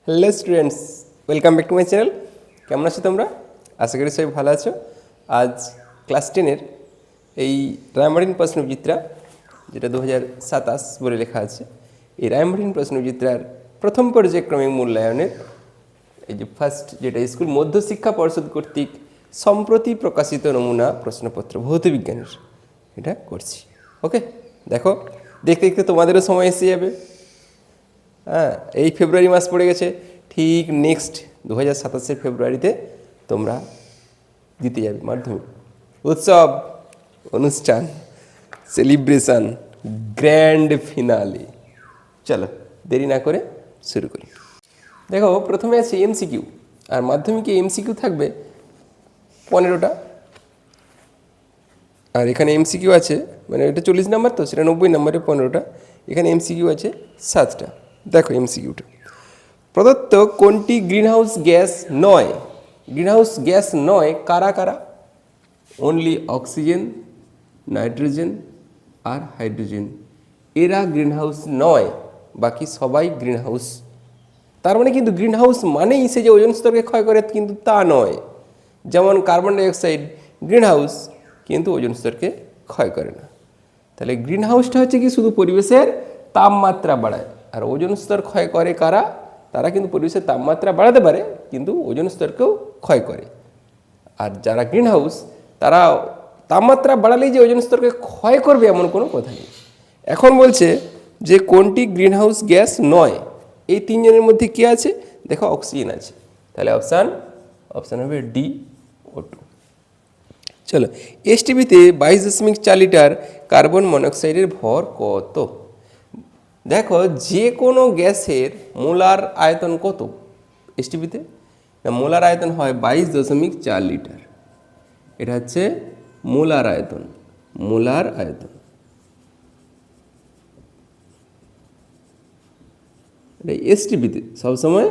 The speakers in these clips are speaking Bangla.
Hello students, welcome back to my channel. কেমন আছো তোমরা? আশা করি সবাই ভালো আছো। আজ ক্লাস 10-এর এই রায়মার্টিন প্রশ্নবিচিত্রা, যেটা 2027 বলে লেখা আছে, এই রায়মার্টিন প্রশ্নবিচিত্রার প্রথম পর্যায়ক্রমিক মূল্যায়নের এই যে ফার্স্ট, যেটা স্কুল মধ্যশিক্ষা পর্ষদ কর্তৃক সম্প্রতি প্রকাশিত নমুনা প্রশ্নপত্র ভৌতবিজ্ঞানের, এটা করছি। ওকে, দেখো, দেখতে দেখতে তোমাদেরও সময় এসে যাবে। হ্যাঁ, এই ফেব্রুয়ারি মাস পড়ে গেছে, ঠিক নেক্সট 2027 ফেব্রুয়ারিতে তোমরা দিতে যাবে মাধ্যমিক। উৎসব, অনুষ্ঠান, সেলিব্রেশন, গ্র্যান্ড ফিনালে। চলো দেরি না করে শুরু করি। দেখো, প্রথমে আছে এমসিকিউ, আর মাধ্যমিকে এমসিকিউ থাকবে 15টা, আর এখানে এমসিকিউ আছে, মানে এটা 40 নম্বর, তো সেটা 90 নম্বরে 15টা। এখানে এমসিকিউ আছে 7টা। দেখো এমসিকিউটা, প্রদত্ত কোনটি গ্রিনহাউস গ্যাস নয়? গ্রিনহাউস গ্যাস নয় কারা কারা? অনলি অক্সিজেন, নাইট্রোজেন আর হাইড্রোজেন, এরা গ্রিনহাউস নয়, বাকি সবাই গ্রিনহাউস। তার মানে কিন্তু গ্রিনহাউস মানেই সে যে ওজোন স্তরকে ক্ষয় করে, কিন্তু তা নয়। যেমন কার্বন ডাইঅক্সাইড গ্রিনহাউস, কিন্তু ওজোন স্তরকে ক্ষয় করে না। তাহলে গ্রিনহাউসটা হচ্ছে কি শুধু পরিবেশের তাপমাত্রা বাড়ায়, আর ওজোন স্তর ক্ষয় করে কারা? তারা কিন্তু পরিবেশের তাপমাত্রা বাড়াতে পারে, কিন্তু ওজোন স্তরকেও ক্ষয় করে। আর যারা গ্রিনহাউস, তারা তাপমাত্রা বাড়ালেই যে ওজোন স্তরকে ক্ষয় করবে এমন কোনো কথা নেই। এখন বলছে যে কোনটি গ্রিনহাউস গ্যাস নয়? এই তিনজনের মধ্যে কে আছে? দেখো, অক্সিজেন আছে। তাহলে অপশান হবে ডি, O2। চলো, এসটিপিতে 22.4 লিটার কার্বন মনোক্সাইডের ভর কত? দেখো, যে কোনো গ্যাসের মোলার আয়তন কত এসটিপিতে? না, মোলার আয়তন হয় 22.4 লিটার। এটা হচ্ছে মোলার আয়তন। মোলার আয়তন এটা এসটিপিতে, সবসময়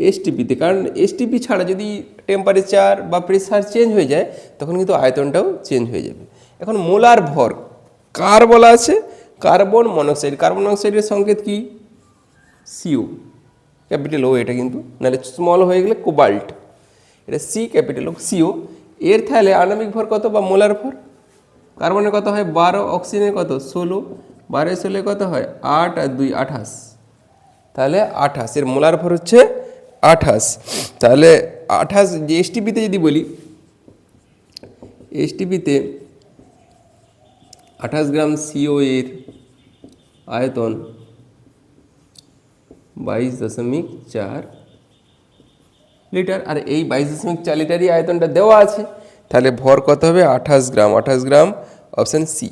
এসটিপিতে, কারণ এসটিপি ছাড়া যদি টেম্পারেচার বা প্রেসার চেঞ্জ হয়ে যায়, তখন কিন্তু আয়তনটাও চেঞ্জ হয়ে যাবে। এখন মোলার ভর কার বলা আছে? Carbon monoxide. কার্বন মনোক্সাইডের সংকেত কি? সিও, ক্যাপিটাল ও। এটা কিন্তু নাহলে স্মল হয়ে গেলে কোবাল্ট। এটা সি, ক্যাপিটাল ও, সিও। এর তাহলে আণবিক ভর কত বা মোলার ভর? কার্বনের কত হয় 12, অক্সিজেনের কত 16, 12 16 কত হয় 8 আর 2 28, তাহলে 28। এর মোলার ভর হচ্ছে 28। তাহলে 28 যে এসটিপিতে যদি বলি, এসটিপিতে 28 গ্রাম সিও এর আয়তন 22.4 লিটার, আর এই 22.4 লিটারই আয়তনটা দেওয়া আছে। তাহলে ভর কত হবে? 28 গ্রাম। 28 গ্রাম, অপশান সি।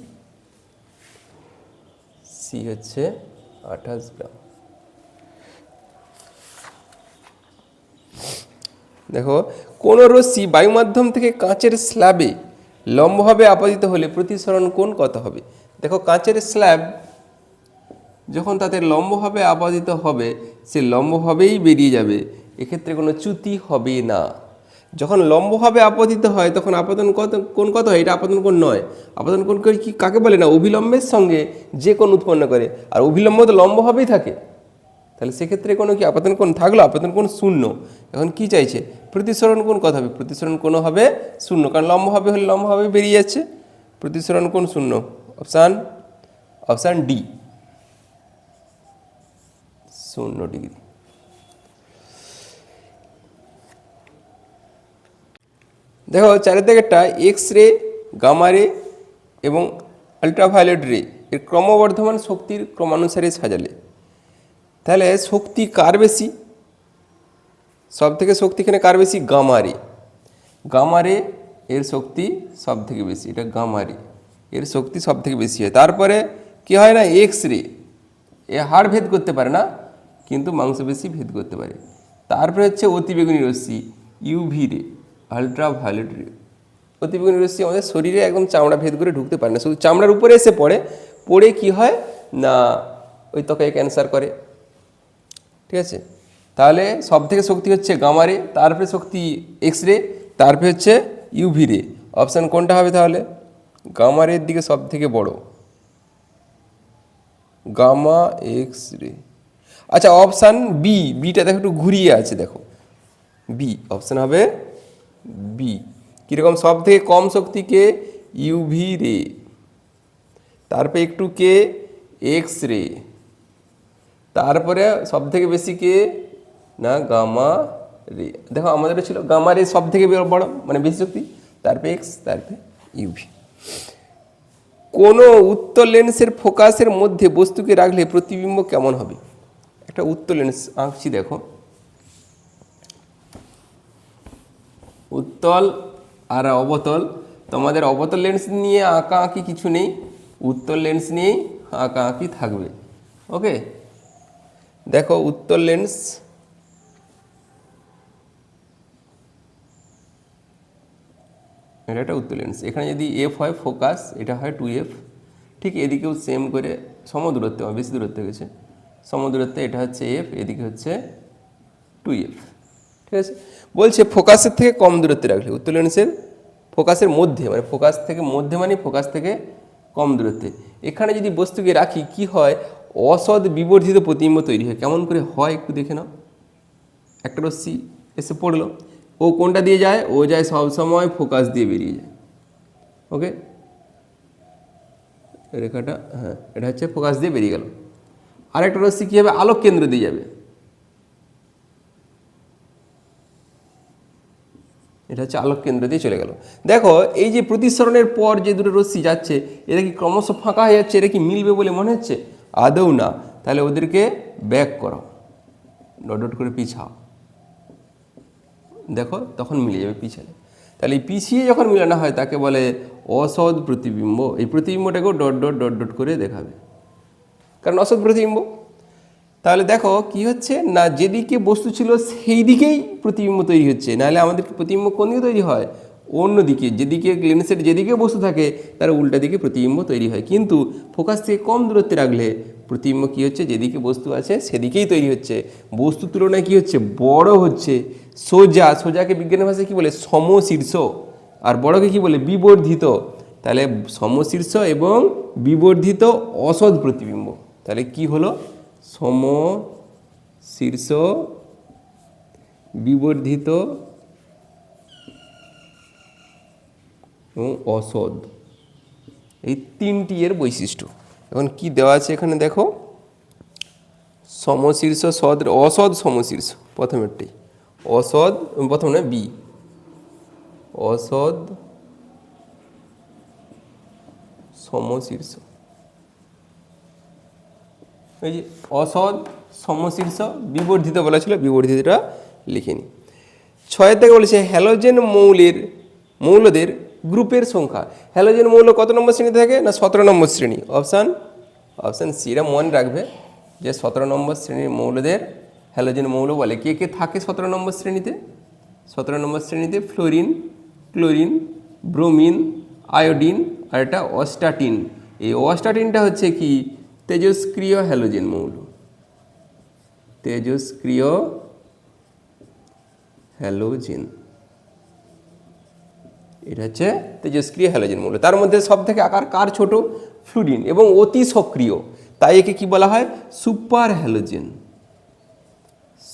সি হচ্ছে 28 গ্রাম। দেখো, কোনো রশ্মি বায়ুমাধ্যম থেকে কাঁচের স্ল্যাবে লম্বভাবে আপতিত হলে প্রতিসরণ কোণ কত হবে? দেখো, কাঁচের স্ল্যাব যখন তাদের লম্বভাবে আপতিত হবে, সে লম্বভাবেই বেরিয়ে যাবে, এক্ষেত্রে কোনো চ্যুতি হবে না। যখন লম্বভাবে আপতিত হয়, তখন আপতন কোণ কত হয়? এটা আপতন কোণ নয়। আপতন কোণ কি কাকে বলে? না, অভিলম্বের সঙ্গে যে কোণ উৎপন্ন করে, আর অভিলম্ব তো লম্বভাবেই থাকে। তাহলে সেক্ষেত্রে কোনো কি আপতন কোণ থাকলো? আপতন কোণ শূন্য। এখন কি চাইছে? প্রতিসরণ কোণ কত হবে? প্রতিসরণ কোণ হবে শূন্য, কারণ লম্বভাবে হলে লম্বভাবে বেরিয়ে যাচ্ছে। প্রতিসরণ কোণ শূন্য, অপশান ডি, 0 ডিগ্রি। দেখো, চারের দিকেরটা এক্স রে, গামা রে এবং আলট্রাভায়োলেট রে এর ক্রমবর্ধমান শক্তির ক্রমানুসারে সাজালে, তাহলে শক্তি কার বেশি? সব থেকে শক্তি এখানে কার বেশি? গামা রে। গামা রে এর শক্তি সব থেকে বেশি, এটা গামা রে এর শক্তি সব থেকে বেশি হয়। তারপরে কি হয় না, এক্স রে, এ হাড় ভেদ করতে পারে না, কিন্তু মাংসপেশি ভেদ করতে পারে। তারপরে হচ্ছে অতিবেগুনি রশ্মি, ইউভি রে, আলট্রাভায়োলেট রে। অতিবেগুনি রশ্মি আমাদের শরীরে একদম চামড়া ভেদ করে ঢুকতে পারে না, শুধু চামড়ার উপরে এসে পড়ে। পড়ে কি হয় না, ওই ত্বকে ক্যান্সার করে। ঠিক আছে, তাহলে সব থেকে শক্তি হচ্ছে গামা রে, তারপরে শক্তি এক্স রে, তারপরে হচ্ছে ইউভি রে। অপশান কোনটা হবে তাহলে? গামা রের দিকে সব থেকে বড়, গামা এক্স রে। আচ্ছা অপশান বি, বিটা দেখো একটু ঘুরিয়ে আছে, দেখো বি অপশান হবে বি। কীরকম সব থেকে কম শক্তি কে? ইউভি রে, তারপরে একটু কে? এক্স রে, তারপরে সব থেকে বেশি কে? না গামা রে। দেখো আমাদেরও ছিল গামা রে সব থেকে বড় মানে বেশি শক্তি, তারপরে এক্স, তারপরে ইউভি। কোনো উত্তল লেন্সের ফোকাসের মধ্যে বস্তুকে রাখলে প্রতিবিম্ব কেমন হবে? একটা উত্তল লেন্স আঁকছি, দেখো উত্তল আর অবতল। তোমাদের অবতল লেন্স নিয়ে আঁকা আঁকি কিছু নেই, উত্তল লেন্স নিয়েই আঁকা আঁকি থাকবে। ওকে, দেখো উত্তল লেন্স, এটা একটা উত্তল লেন্স। এখানে যদি এফ হয় ফোকাস, এটা হয় 2f। ঠিক এদিকেও সেম করে সমদূরত্বে, বেশি দূরত্বে গেছে সমদূরত্বে, এটা হচ্ছে এফ, এদিকে হচ্ছে 2f। ঠিক আছে, বলছে ফোকাসের থেকে কম দূরত্বে রাখলে, উত্তল লেন্সের ফোকাসের মধ্যে মানে ফোকাস থেকে মধ্যে মানে ফোকাস থেকে কম দূরত্বে, এখানে যদি বস্তুকে রাখি কি হয়? অসৎ বিবর্ধিত প্রতিবিম্ব তৈরি হয়। কেমন করে হয় একটু দেখে নাও। একটা রশ্মি এসে পড়লো, ও কোনটা দিয়ে যায়? ও যায় সবসময় ফোকাস দিয়ে বেরিয়ে যায়। ওকে, রেখাটা, হ্যাঁ এটা হচ্ছে ফোকাস দিয়ে বেরিয়ে গেল। আরেকটা রশ্মি কী হবে? আলোক কেন্দ্র দিয়ে যাবে, এটা হচ্ছে আলোক কেন্দ্র দিয়ে চলে গেল। দেখো এই যে প্রতিসরণের পর যে দুটো রশ্মি যাচ্ছে, এরা কি ক্রমশ ফাঁকা হয়ে যাচ্ছে? এরা কি মিলবে বলে মনে হচ্ছে? আদৌ না। তাহলে ওদেরকে ব্যাক করো, ডট ডট করে পিছাও, দেখো তখন মিলে যাবে পিছালে। তাহলে এই পিছিয়ে যখন মিলানো হয় তাকে বলে অসৎ প্রতিবিম্ব। এই প্রতিবিম্বটাকেও ডট ডট ডট ডট করে দেখাবে, কারণ অসৎ প্রতিবিম্ব। তাহলে দেখো কি হচ্ছে না, যেদিকে বস্তু ছিল সেই দিকেই প্রতিবিম্ব তৈরি হচ্ছে। নাহলে আমাদের প্রতিবিম্ব কোন দিকে তৈরি হয়? অন্য দিকে, যেদিকে লেন্সের যেদিকে বস্তু থাকে তার উল্টা দিকে প্রতিবিম্ব তৈরি হয়। কিন্তু ফোকাস থেকে কম দূরত্বে রাখলে প্রতিবিম্ব কী হচ্ছে? যেদিকে বস্তু আছে সেদিকেই তৈরি হচ্ছে, বস্তুর তুলনায় কী হচ্ছে? বড় হচ্ছে। সোজা, সোজাকে বিজ্ঞানের ভাষায় কী বলে? সমশীর্ষ। আর বড়কে কী বলে? বিবর্ধিত। তাহলে সমশীর্ষ এবং বিবর্ধিত অসৎ প্রতিবিম্ব। তাহলে কি হলো? সমশীর্ষ, বিবর্ধিত এবং অসৎ, এই তিনটি এর বৈশিষ্ট্য। এখন কি দেওয়া আছে এখানে দেখো, সমশীর্ষ সদ, অসৎ সমশীর্ষ, প্রথমেরটাই অসৎ, প্রথম না বি, অসৎ সমশীর্ষ। এই যে অসৎ সমশীর্ষ বিবর্ধিত বলা ছিল, বিবর্ধিতটা লিখে নি। 6 থেকে বলেছে হ্যালোজেন মৌলদের গ্রুপের সংখ্যা। হ্যালোজেন মৌল কত নম্বর শ্রেণীতে থাকে? না 17 নম্বর শ্রেণী। Option C. এটা মনে রাখবে যে 17 নম্বর শ্রেণীর মৌলদের হ্যালোজেন মৌল বলে। কে কে থাকে 17 নম্বর শ্রেণীতে? 17 নম্বর শ্রেণীতে ফ্লোরিন, ক্লোরিন, ব্রোমিন, আয়োডিন আর এটা অস্টাটিন। এই অস্টাটিনটা হচ্ছে কি? তেজস্ক্রিয় হ্যালোজেন মৌল, তেজস্ক্রিয় হ্যালোজেন, এটা হচ্ছে তেজস্ক্রিয় হ্যালোজেন মৌল। তার মধ্যে সব থেকে আকার কার ছোট? ফ্লুরিন, এবং অতি সক্রিয়, তাই একে কি বলা হয়? সুপার হ্যালোজেন,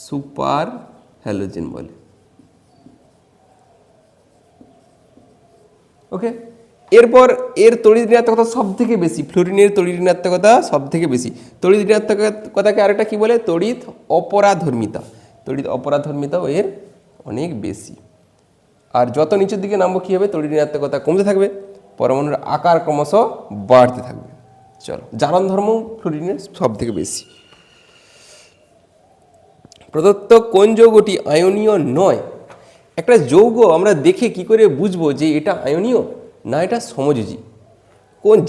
সুপার হ্যালোজেন বলে। ওকে, এরপর এর তড়িৎ ঋণাত্মকতা সব থেকে বেশি, ফ্লোরিনের তড়িৎ ঋণাত্মকতা সব থেকে বেশি। তড়িৎ ঋণাত্মকতাকে আরেকটা কি বলে? তড়িৎ অপরাধর্মিতা। তড়িৎ অপরাধর্মিতাও এর অনেক বেশি। আর যত নিচের দিকে নামবো কী হবে? তড়িৎ ঋণাত্মকতা কমতে থাকবে, পরমাণুর আকার ক্রমশ বাড়তে থাকবে। চলো, জারণ ধর্ম ফ্লোরিনের সব থেকে বেশি। প্রদত্ত কোন যৌগটি আয়নীয় নয়? একটা যৌগ আমরা দেখে কি করে বুঝবো যে এটা আয়নীয় না এটা সমযোজী?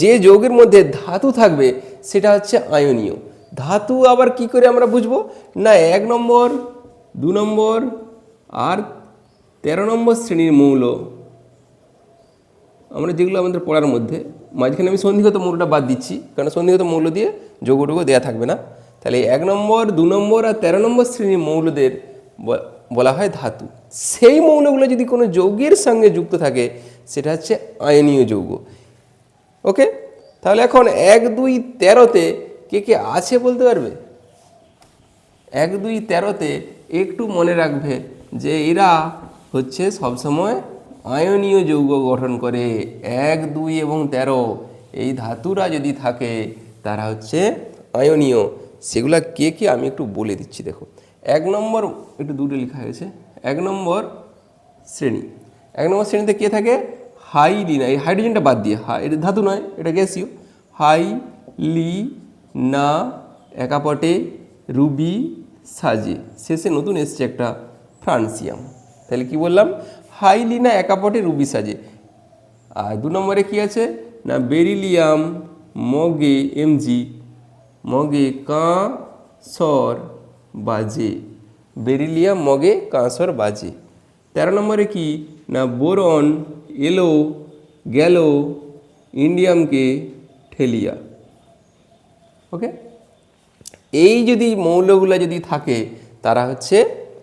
যে যৌগের মধ্যে ধাতু থাকবে সেটা হচ্ছে আয়নীয়। ধাতু আবার কি করে আমরা বুঝবো? না 1 নম্বর, 2 নম্বর আর 13 নম্বর শ্রেণীর মৌল, আমরা যেগুলো আমাদের পড়ার মধ্যে, মাঝখানে আমি সন্ধিগত মৌলটা বাদ দিচ্ছি, কারণ সন্ধিগত মৌল দিয়ে যৌগটুকু দেওয়া থাকবে না। তাহলে 1 নম্বর, 2 নম্বর আর 13 নম্বর শ্রেণীর মৌলদের বলা হয় ধাতু। সেই মৌলগুলো যদি কোনো যৌগের সঙ্গে যুক্ত থাকে সেটা হচ্ছে আয়নীয় যৌগ। ওকে, তাহলে এখন 1, 2, 13তে কে কে আছে বলতে পারবে? 1, 2, 13তে একটু মনে রাখবে যে এরা হচ্ছে সবসময় আয়নীয় যৌগ গঠন করে। 1, 2 এবং 13 এই ধাতুরা যদি থাকে তারা হচ্ছে আয়নীয়। সেগুলা কে কে আমি একটু বলে দিচ্ছি। দেখো 1 নম্বর, একটু দূরে লেখা হয়েছে, 1 নম্বর শ্রেণী। 1 নম্বর শ্রেণীতে কে থাকে? হাইলিনা, এই হাইড্রোজেনটা বাদ দিয়ে, এটা ধাতু নয়, এটা গ্যাসীয়। হাইলিনা একাপটে রুবি সাজে, শেষে নতুন এসছে একটা ফ্রান্সিয়াম। তাহলে কি বললাম? হাইলিনা একাপটে রুবি সাজে। আর 2 নম্বরে কি আছে না বেরিলিয়াম মগে এমজি, মগে কাঁসর বাজে, বেরিলিয়াম মগে কাঁসর বাজে। 13 নম্বরে কি না বোরন এলো গেল ইন্ডিয়ামকে ঠেলিয়া। ওকে, এই যদি মৌলগুলা যদি থাকে তারা হচ্ছে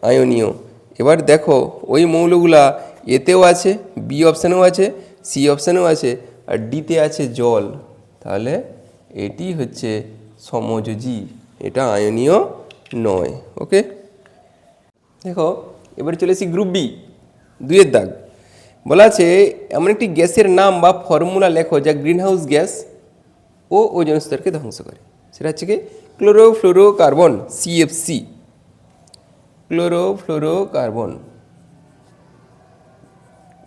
আয়নীয়। এবার দেখো ওই মৌলগুলা এতেও আছে, বি অপশানেও আছে, সি অপশানেও আছে, আর ডিতে আছে জল। তাহলে এটি হচ্ছে সমযোজী, এটা আয়নীয় নয়। ওকে, দেখো এবার চলে এসি গ্রুপ বি, 2 দাগ। বলা আছে এমন একটি গ্যাসের নাম বা ফর্মুলা লেখো যা গ্রিনহাউস গ্যাস ও ওজোন স্তরকে ধ্বংস করে। সেটা হচ্ছে কি ক্লোরোফ্লোরোকার্বন, সিএফসি, ক্লোরোফ্লোরোকার্বন,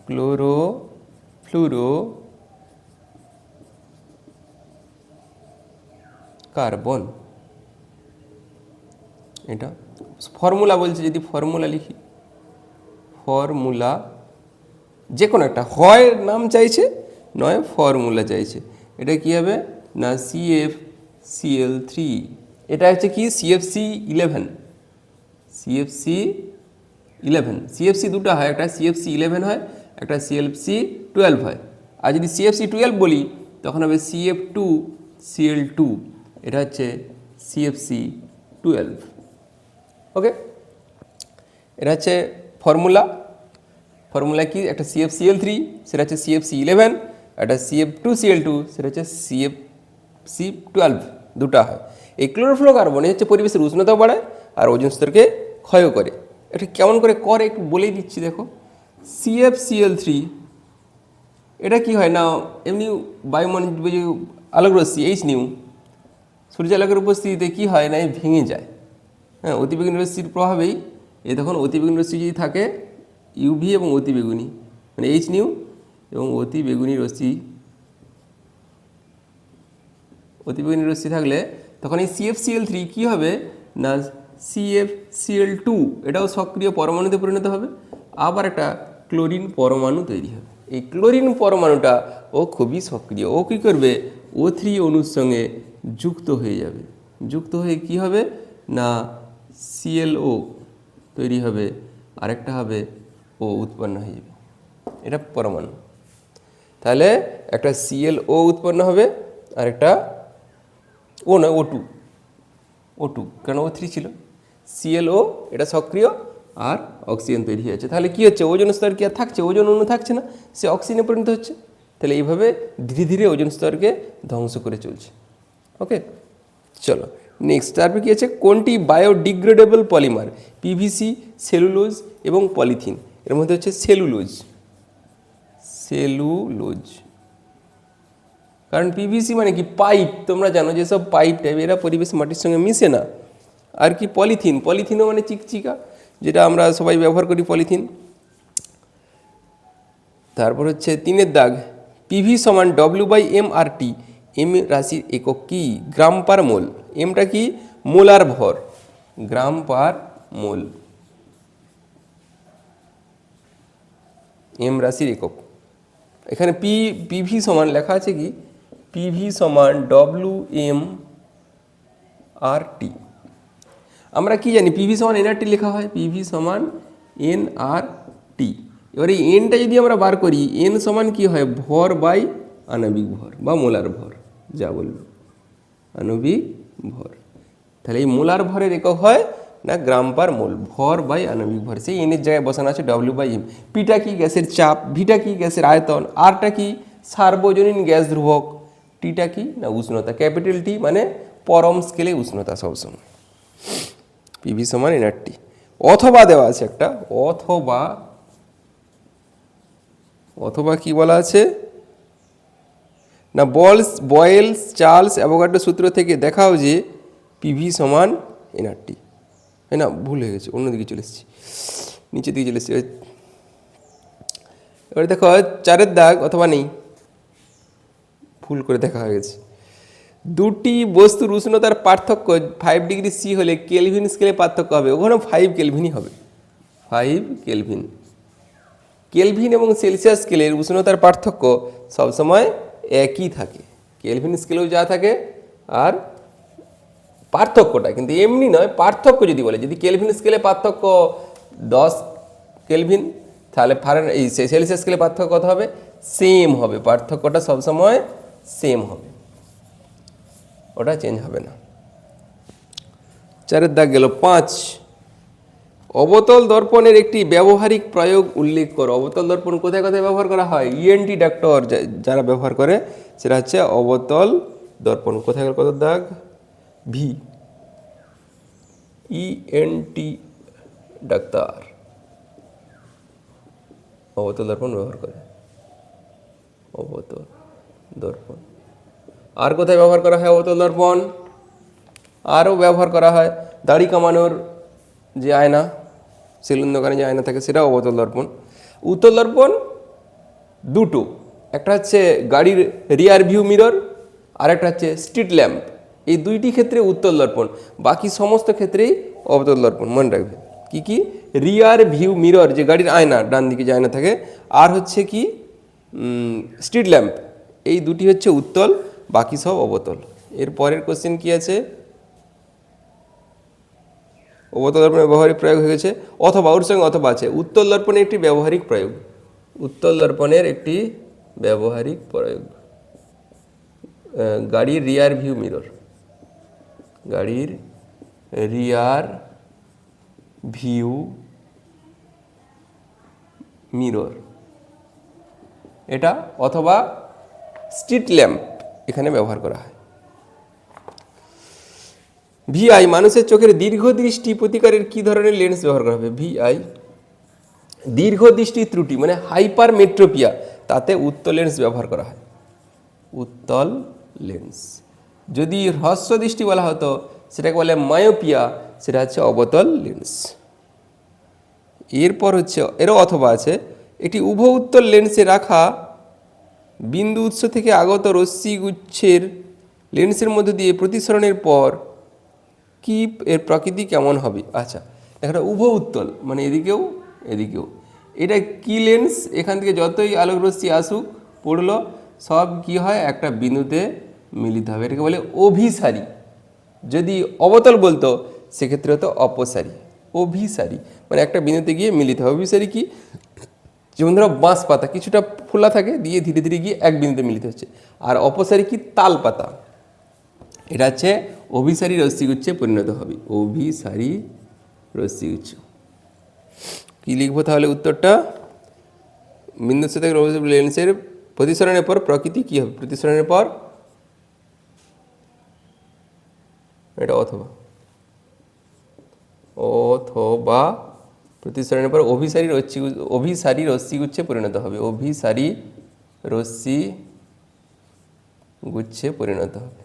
ক্লোরোফ্লোরোকার্বন। এটা ফর্মুলা বলছে, যদি ফর্মুলা লিখি, ফর্মুলা যে কোনো একটা, হয় নাম চাইছে নয় ফর্মুলা চাইছে। এটা কি হবে না CFCl3, এটা হচ্ছে কি CFC11, CFC11, CFC দুটো হয়, একটা CFC11 হয়, একটা CFC12 হয়। আর যদি CFC12 বলি তখন হবে CF2Cl2, এটা হচ্ছে CFC12। ওকে, এটা হচ্ছে ফর্মুলা। ফর্মুলা কি? একটা CFCl3, সেটা হচ্ছে CFC11, একটা CF2Cl2, সেটা হচ্ছে CFC12, দুটা হয়। এই ক্লোরোফ্লোরোকার্বন হচ্ছে পরিবেশের উষ্ণতা বাড়ায় আর ওজোন স্তরকে ক্ষয় করে। এটা কেমন করে করে একটু বলেই দিচ্ছি। দেখো CFCl3 এটা কি হয় না, এমনি বায়ুমণ্ডলীয় আলোক রশ্মি HNU সূর্যালোকের উপস্থিতিতে কি হয় না, ভেঙে যায়। হ্যাঁ, অতিবেগুনি রশ্মির প্রভাবেই এই তখন অতিবেগুনি রশ্মি যদি থাকে ইউভি এবং অতিবেগুনি, মানে HNU এবং অতিবেগুনি রশ্মি থাকলে তখন এই CFCl3 কি হবে না CFCl2, এটাও সক্রিয় পরমাণুতে পরিণত হবে, আবার একটা ক্লোরিন পরমাণু তৈরি হবে। এই ক্লোরিন পরমাণুটা ও খুবই সক্রিয়, ও কী করবে O3 অণুর সঙ্গে যুক্ত হয়ে যাবে। যুক্ত হয়ে কি হবে না ClO তৈরি হবে, আরেকটা হবে O উৎপন্ন হয়ে যাবে। এটা পরমাণু। তাহলে একটা ClO উৎপন্ন হবে, আরেকটা ও নয় O2, কেন O3 ছিল, ClO এটা সক্রিয় আর অক্সিজেন তৈরি হয়েছে। তাহলে কি হচ্ছে, ওজোন স্তর কি আর থাকছে, ওজোন অণু থাকছে না, সে অক্সিজেনে পরিণত হচ্ছে। তাহলে এইভাবে ধীরে ধীরে ওজোন স্তরকে ধ্বংস করে চলছে। ওকে, চলো নেক্সট। তারপরে কী আছে, কোনটি বায়োডিগ্রেডেবল পলিমার? PVC, সেলুলোজ এবং পলিথিন। এর মধ্যে হচ্ছে সেলুলোজ, কারণ PVC মানে কি পাইপ, তোমরা জানো যেসব পাইপ টাইপ এরা পরিবেশ মাটির সঙ্গে মিশে না। আর কি পলিথিনও মানে চিকচিকা, যেটা আমরা সবাই ব্যবহার করি পলিথিন। তারপর হচ্ছে 3 দাগ, PV সমান W/m/RT, এম রাশির একক কি? গ্রাম পার মোল। এমটা কি? মোলার ভর, গ্রাম পার মোল, এম রাশির একক। এখানে PV সমান লেখা আছে কি, PV সমান W/m/RT। আমরা কি জানি PV সমান nRT লেখা হয়, PV সমান nRT। এবার এই এনটা যদি আমরা বার করি, এন সমান কি হয়, ভর বাই আণবিক ভর বা মোলার ভর, যা বলবে আণবিক ভর। তাহলে এই মোলার ভরের একক হয় না গ্রাম পার মোল, ভর বাই আণবিক ভর। সেই এনের জায়গায় বসানো আছে W/m। পিটা কি? গ্যাসের চাপ। ভিটা কি? গ্যাসের আয়তন। আরটা কি? সার্বজনীন গ্যাস ধ্রুবক। টিটা কি না উষ্ণতা। ক্যাপিটাল T মানে পরম স্কেলে উষ্ণতা সবসময়। পিভি সমান এনআরটি। অথবা দেওয়া আছে একটা, অথবা অথবা কি বলা আছে না, বয়েলস চার্লস অ্যাভোগাড্রো সূত্র থেকে দেখাও যে পিভি সমান এনআরটি। তাই না, ভুল হয়ে গেছে, অন্যদিকে চলে এসেছি, নিচের দিকে চলে এসেছি। এবারে দেখো 4 দাগ, অথবা নেই, ভুল করে দেখা হয়ে গেছে। দুটি বস্তুর উষ্ণতার পার্থক্য 5 ডিগ্রি সি হলে কেলভিন স্কেলে পার্থক্য হবে, ওখানে 5 কেলভিনই হবে, 5 কেলভিন। কেলভিন এবং সেলসিয়াস স্কেলের উষ্ণতার পার্থক্য সবসময় একই থাকে, কেলভিন স্কেলেও যা থাকে আর পার্থক্যটা কিন্তু এমনি নয়, পার্থক্য যদি বলে, যদি কেলভিন স্কেলে পার্থক্য 10 কেলভিন, তাহলে এই সেলসিয়াস স্কেলে পার্থক্য কত হবে, সেম হবে, পার্থক্যটা সবসময় সেম হবে, ওটা চেঞ্জ হবে না। 4 দাগ গেল। 5, অবতল দর্পণের একটি ব্যবহারিক প্রয়োগ উল্লেখ করো। অবতল দর্পণ কোথায় কোথায় ব্যবহার করা হয়? ইএনটি ডাক্তার যারা ব্যবহার করে সেটা হচ্ছে অবতল দর্পণ। কোথায় গেল, কত দাগ, ভি, ইএনটি ডাক্তার অবতল দর্পণ ব্যবহার করে, অবতল দর্পণ। আর কোথায় ব্যবহার করা হয় অবতল দর্পণ? আরও ব্যবহার করা হয় দাড়ি কামানোর যে আয়না, সেলুন দোকানে যে আয়না থাকে, সেটাও অবতল দর্পণ। উত্তল দর্পণ দুটো, একটা হচ্ছে গাড়ির রিয়ার ভিউ মিরর, আর একটা হচ্ছে স্ট্রিট ল্যাম্প। এই দুইটি ক্ষেত্রে উত্তল দর্পণ, বাকি সমস্ত ক্ষেত্রেই অবতল দর্পণ। মনে রাখবে কি কি, রিয়ার ভিউ মিরর যে গাড়ির আয়না, ডান দিকে যে আয়না থাকে, আর হচ্ছে কি স্ট্রিট ল্যাম্প, এই দুটি হচ্ছে উত্তল, বাকি সব অবতল। এর পরের কোশ্চেন কি আছে, অবতল দর্পণের ব্যবহারিক প্রয়োগ হয়ে গেছে, অথবা ওর সঙ্গে অথবা আছে। উত্তল দর্পণের একটি ব্যবহারিক প্রয়োগ, উত্তল দর্পণের একটি ব্যবহারিক প্রয়োগ, গাড়ির রিয়ার ভিউ মিরর, গাড়ির রিয়ার ভিউ মিরর এটা, অথবা স্ট্রিট ল্যাম্প এখানে ব্যবহার করা হয়। ভিআই, মানুষের চোখের দীর্ঘদৃষ্টি প্রতিকারের কি ধরনের লেন্স ব্যবহার করা হবে? ভিআই, দীর্ঘদৃষ্টি ত্রুটি মানে হাইপার মেট্রোপিয়া, তাতে উত্তল লেন্স ব্যবহার করা হয়, উত্তল লেন্স। যদি হ্রস্ব দৃষ্টি বলা হতো সেটাকে বলে মায়োপিয়া, সেটা হচ্ছে অবতল লেন্স। এরপর হচ্ছে, এরও অথবা আছে, একটি উভ উত্তল লেন্সে রাখা বিন্দু উৎস থেকে আগত রশ্মিগুচ্ছের লেন্সের মধ্যে দিয়ে প্রতিসরণের পর কি এর প্রকৃতি কেমন হবে? আচ্ছা, একটা উভ উত্তল মানে এদিকেও এদিকেও, এটা কি লেন্স? এখান থেকে যতই আলোক রশ্মি আসুক পড়লো, সব কি হয়, একটা বিন্দুতে মিলিত হবে, এটাকে বলে অভিসারী। যদি অবতল বলতো সেক্ষেত্রে হতো অপসারী। অভিসারী মানে একটা বিন্দুতে গিয়ে মিলিত হবে। অভিসারী কি, যেমন ধরো বাঁশ পাতা কিছুটা ফোলা থাকে, দিয়ে ধীরে ধীরে গিয়ে এক বিন্দুতে মিলিত হচ্ছে। আর অপসারী কি, তাল পাতা, এটা হচ্ছে অভিসারী রশ্মিগুচ্ছে পরিণত হবে, অভিসারী রশ্মিগুচ্ছ। কি লিখবো তাহলে উত্তরটা? বিন্দুর সাথে লেন্সের প্রতিসরণের পর প্রকৃতি কি হবে? প্রতিসরণের পর, এটা অথবা, অথবা প্রতিসরণের পর অভিসারী রশ্মিগুচ্ছে পরিণত হবে, অভিসারী রশ্মিগুচ্ছে পরিণত হবে।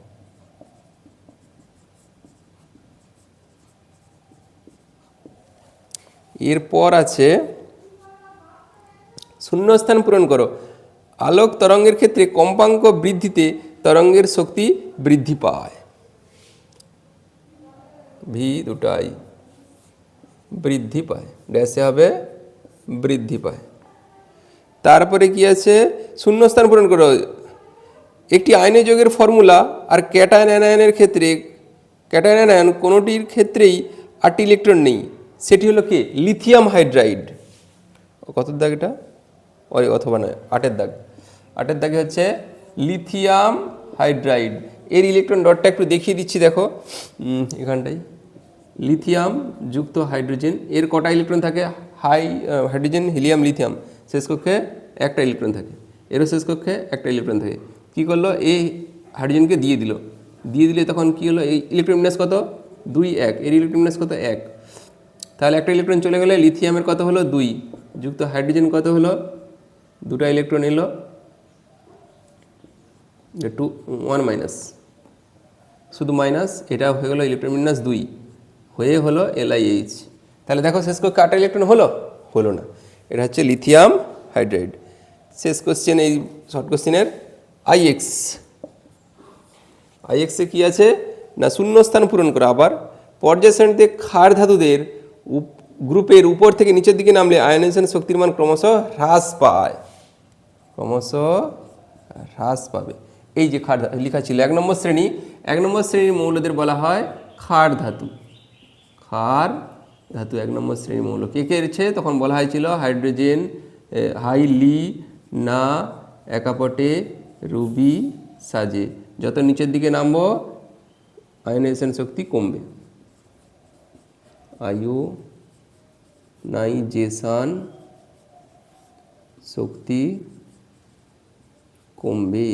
এরপর আছে শূন্যস্থান পূরণ করো। আলোক তরঙ্গের ক্ষেত্রে কম্পাঙ্ক বৃদ্ধিতে তরঙ্গের শক্তি বৃদ্ধি পায়, ভি দুটাই বৃদ্ধি পায়, ড্যাশে হবে বৃদ্ধি পায়। তারপরে কি আছে, শূন্যস্থান পূরণ করো। একটি আয়নীয় যৌগের ফর্মুলা আর ক্যাটায়ন অ্যানায়নের ক্ষেত্রে, ক্যাটায়ন অ্যানায়ন কোনোটির ক্ষেত্রেই 8টি ইলেকট্রন নেই, সেটি হলো কি, লিথিয়াম হাইড্রাইড। কত দাগ এটা? ওই অথবা নয়, 8 দাগ। 8 দাগে হচ্ছে লিথিয়াম হাইড্রাইড। এর ইলেকট্রন ডটটা একটু দেখিয়ে দিচ্ছি, দেখো এখানটাই, লিথিয়াম যুক্ত হাইড্রোজেন, এর কটা ইলেকট্রন থাকে? হাইড্রোজেন, হিলিয়াম, লিথিয়াম, শেষ কক্ষে একটা ইলেকট্রন থাকে, এরও শেষ কক্ষে একটা ইলেকট্রন থাকে। কী করলো, এই হাইড্রোজেনকে দিয়ে দিলে তখন কী হলো, এই ইলেকট্রন বিন্যাস কত? 2 1, এর ইলেকট্রন বিন্যাস কত 1, তাহলে একটা ইলেকট্রন চলে গেলে লিথিয়ামের কত হলো 2, যুক্ত হাইড্রোজেন কত হলো, দুটো ইলেকট্রন এলো 2 1 মাইনাস, শুধু মাইনাস, এটা হয়ে গেলো ইলেকট্রন বিন্যাস 2, হয়ে হলো LiH। তাহলে দেখো শেষ করে কাটা ইলেকট্রন হলো, হলো না, এটা হচ্ছে লিথিয়াম হাইড্রাইড। শেষ কোশ্চেন এই শর্ট কোশ্চেনের IX, IX-এ কী আছে না শূন্যস্থান পূরণ করা। আবার পর্যায় সারণীতে ক্ষার ধাতুদের গ্রুপের উপর থেকে নিচের দিকে নামলে আয়নাইজেশন শক্তির মান ক্রমশ হ্রাস পায়, ক্রমশ হ্রাস পাবে। এই যে ক্ষার লেখা ছিল 1 নম্বর শ্রেণী, 1 নম্বর শ্রেণীর মৌলদের বলা হয় ক্ষার ধাতু, ক্ষার ধাতু 1 নম্বর শ্রেণীর মৌল। কে কে রয়েছে তখন বলা হয়েছিল হাইড্রোজেন, হাইলি না একাপটে রুবি সাজে। যত নিচের দিকে নামবো আয়নাইজেশন শক্তি কমবে, আয়োনাইজেশন শক্তি কমবে।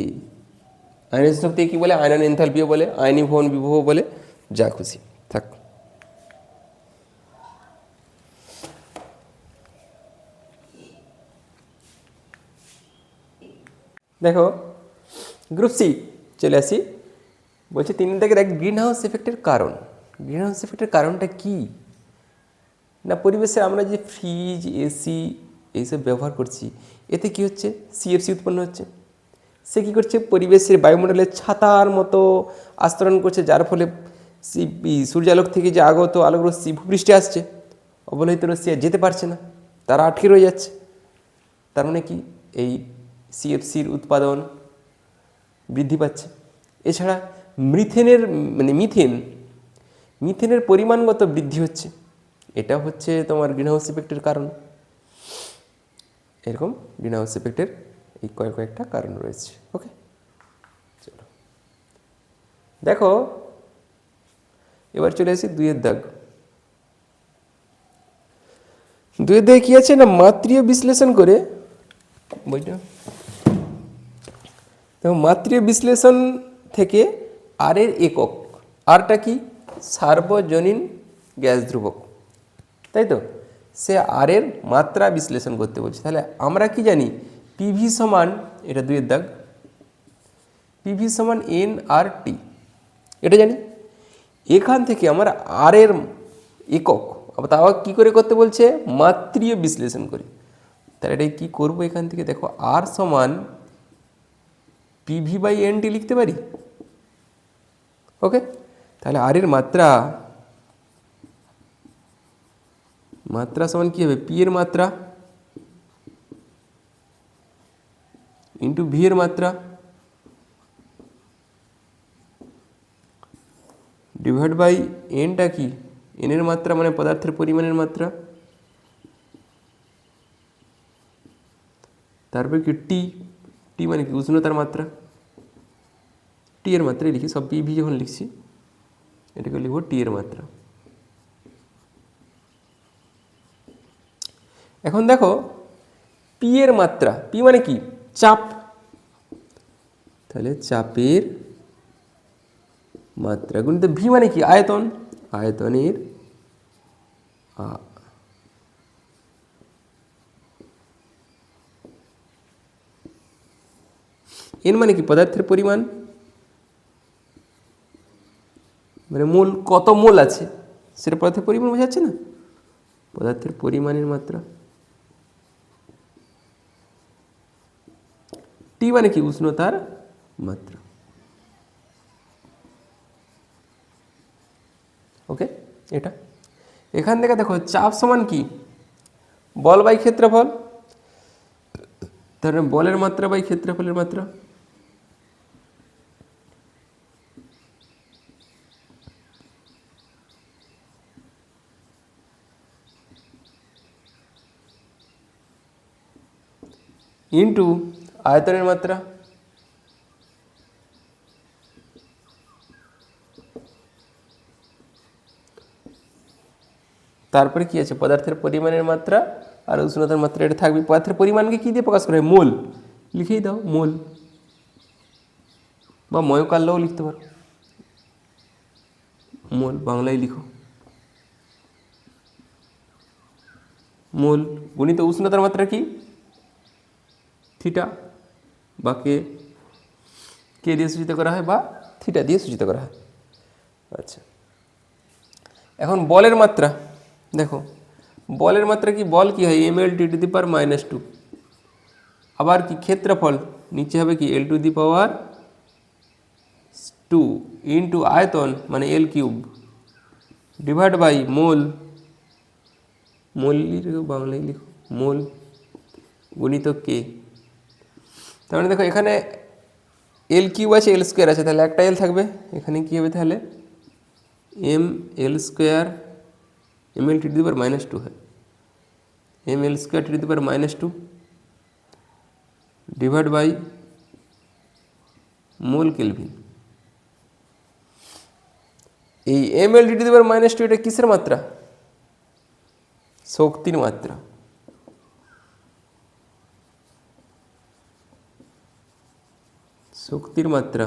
আয়নাইজেশন শক্তি কি বলে, আয়নন এনথালপিও বলে, আয়নীভবন বিভব বলে, যা খুশি থাক। দেখো গ্রুপ সি চলে আসি, বলছে 3 থেকে দেখ গ্রিন হাউস এফেক্টের কারণ। গ্রিন হাউস এফেক্টের কারণটা কি না, পরিবেশে আমরা যে ফ্রিজ, এসি এইসব ব্যবহার করছি, এতে কি হচ্ছে CFC উৎপন্ন হচ্ছে। সে কী করছে, পরিবেশের বায়ুমণ্ডলের ছাতার মতো আস্তরণ করছে, যার ফলে সূর্যালোক থেকে যে আগত আলোক রশ্মি ভূপৃষ্ঠে আসছে, অবলোহিত রশ্মি আর যেতে পারছে না, তারা আটকে রয়ে যাচ্ছে। তার মানে কি এই CFCর উৎপাদন বৃদ্ধি পাচ্ছে। এছাড়া মিথেনের পরিমাণগত বৃদ্ধি হচ্ছে, এটা হচ্ছে তোমার গ্রিনহাউস ইফেক্টের কারণ। এরকম গ্রিনহাউস ইফেক্টের এই কয়েকটা কারণ রয়েছে। ওকে, চলো দেখো এবার চলে আসি 2-এর দাগ। 2-এর দাগে কী আছে না, মাত্রীয় বিশ্লেষণ করে বইটা দেখো, মাত্রীয় বিশ্লেষণ থেকে আরের একক, আরটা কি সার্বজনীন গ্যাস ধ্রুবক, তাই তো, সে আরের মাত্রা বিশ্লেষণ করতে বলছে। তাহলে আমরা কি জানি, পিভি সমান, এটা 2-এর দাগ, পিভি সমান NRT, এটা জানি। এখান থেকে আমার আরের একক, তাও কী করে করতে বলছে, মাত্রীয় বিশ্লেষণ করে। তাহলে এটাই কী করবো, এখান থেকে দেখো আর সমান PV/NT লিখতে পারি। ওকে, তাহলে আরের মাত্রা সমান কী হবে, P এর মাত্রা ইন্টু V এর মাত্রা ডিভাইড বাই Nটা কি, N এর মাত্রা মানে পদার্থের পরিমাণের মাত্রা, তারপর কি টি মানে কি উষ্ণতার মাত্রা, টি এর মাত্রাই লিখি, সব PV যখন লিখছি এটাকে লিখব টি এর মাত্রা। এখন দেখো পি এর মাত্রা, পি মানে কি চাপ, তাহলে চাপের মাত্রা গুণিত ভি মানে কি আয়তন, আয়তনের এন মানে কি পদার্থের পরিমাণ, মানে মোল, কত মোল আছে সেটা পদার্থের পরিমাণ বোঝাচ্ছে না, পদার্থের পরিমাণের মাত্রা। টি মানে কি উষ্ণতার মাত্রা। ওকে, এটা এখান থেকে দেখো চাপ সমান কি বল বাই ক্ষেত্রফল, তাহলে বলের মাত্রা বাই ক্ষেত্রফলের মাত্রা। ইন্টু আয়তনের মাত্রা, তারপরে কি আছে পদার্থের পরিমাণের মাত্রা আর উষ্ণতার মাত্রা, এটা থাকবে। পদার্থের পরিমাণকে কী দিয়ে প্রকাশ করা হয়, মোল, লিখেই দাও মোল, বা ময়কাল্যও লিখতে পারো, মোল বাংলায় লিখো, মোল গুণিত উষ্ণতার মাত্রা কি থিটা, বা কে কে দিয়ে সূচিত করা হয় বা থিটা দিয়ে সূচিত করা হয়। আচ্ছা, এখন বলের মাত্রা দেখো, বলের মাত্রা কি, বল কি হয় M L T to the power -2, আবার কি ক্ষেত্রফল নিচে হবে কি L two the power 2 into আয়তন মানে এল কিউব ডিভাইড বাই মোল, মোল লিখো বাংলায় লিখো মোল গুণিত কে। তার মানে দেখো এখানে এল কিউব আছে এল স্কোয়ার আছে, তাহলে একটা এল থাকবে, এখানে কী হবে তাহলে M L square M L T to the power -2 হয়, M L square T to the power -2 divide by mole kelvin. এই M L T to the power -2 এটা কিসের মাত্রা, শক্তির মাত্রা। শক্তির মাত্রা,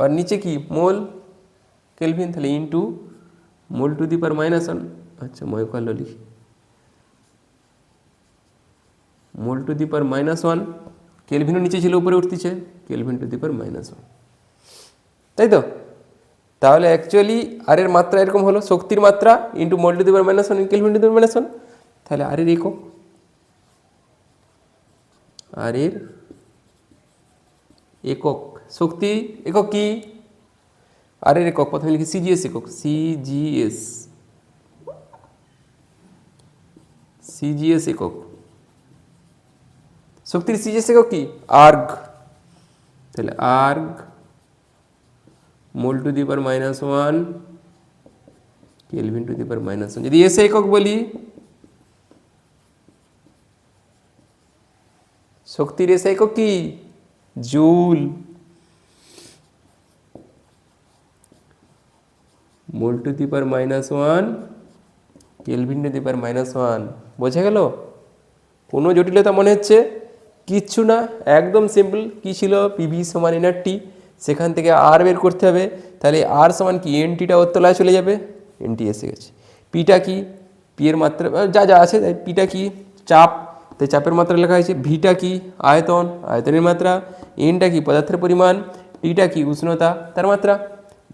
আর নিচে কি মোল কেলভিন, তাহলে into mole to the power -1। আচ্ছা ময়কালো লিখি, মোল টু দি পাওয়ার -1, কেলভিনও নিচে ছিল উপরে উঠতেছে, কেলভিন টু দি পাওয়ার -1, তাই তো। তাহলে অ্যাকচুয়ালি আর এর মাত্রা এরকম হলো শক্তির মাত্রা into mole to the power -1 kelvin to the power -1, তাহলে আর এর একক, আর এর একক শক্তি একক কি, আর এর একক প্রথমে লিখি সিজিএস একক, সিজিএস সিজিএস একক, শক্তির সিজিএস একক কি আর্গ, তাহলে erg mole to the power -1 kelvin to the power -1। যদি এসে একক বলি, শক্তির এসে একক কি joule, mole to the power -1 kelvin to the power -1। বোঝা গেল? কোনো জটিলতা মনে হচ্ছে? কিচ্ছু না, একদম সিম্পল। কি ছিল পিভি সমান এনআরটি, সেখান থেকে আর বের করতে হবে। তাহলে আর সমান কি এনটিটা ওর তলায় চলে যাবে, এনটি এসে গেছে। পিটা কি, পি এর মাত্রা যা যা আছে, পিটা কি চাপ, তাই চাপের মাত্রা লেখা হয়েছে। ভিটা কি আয়তন, আয়তনের মাত্রা। এনটা কি পদার্থের পরিমাণ, টিটা কি উষ্ণতা তার মাত্রা।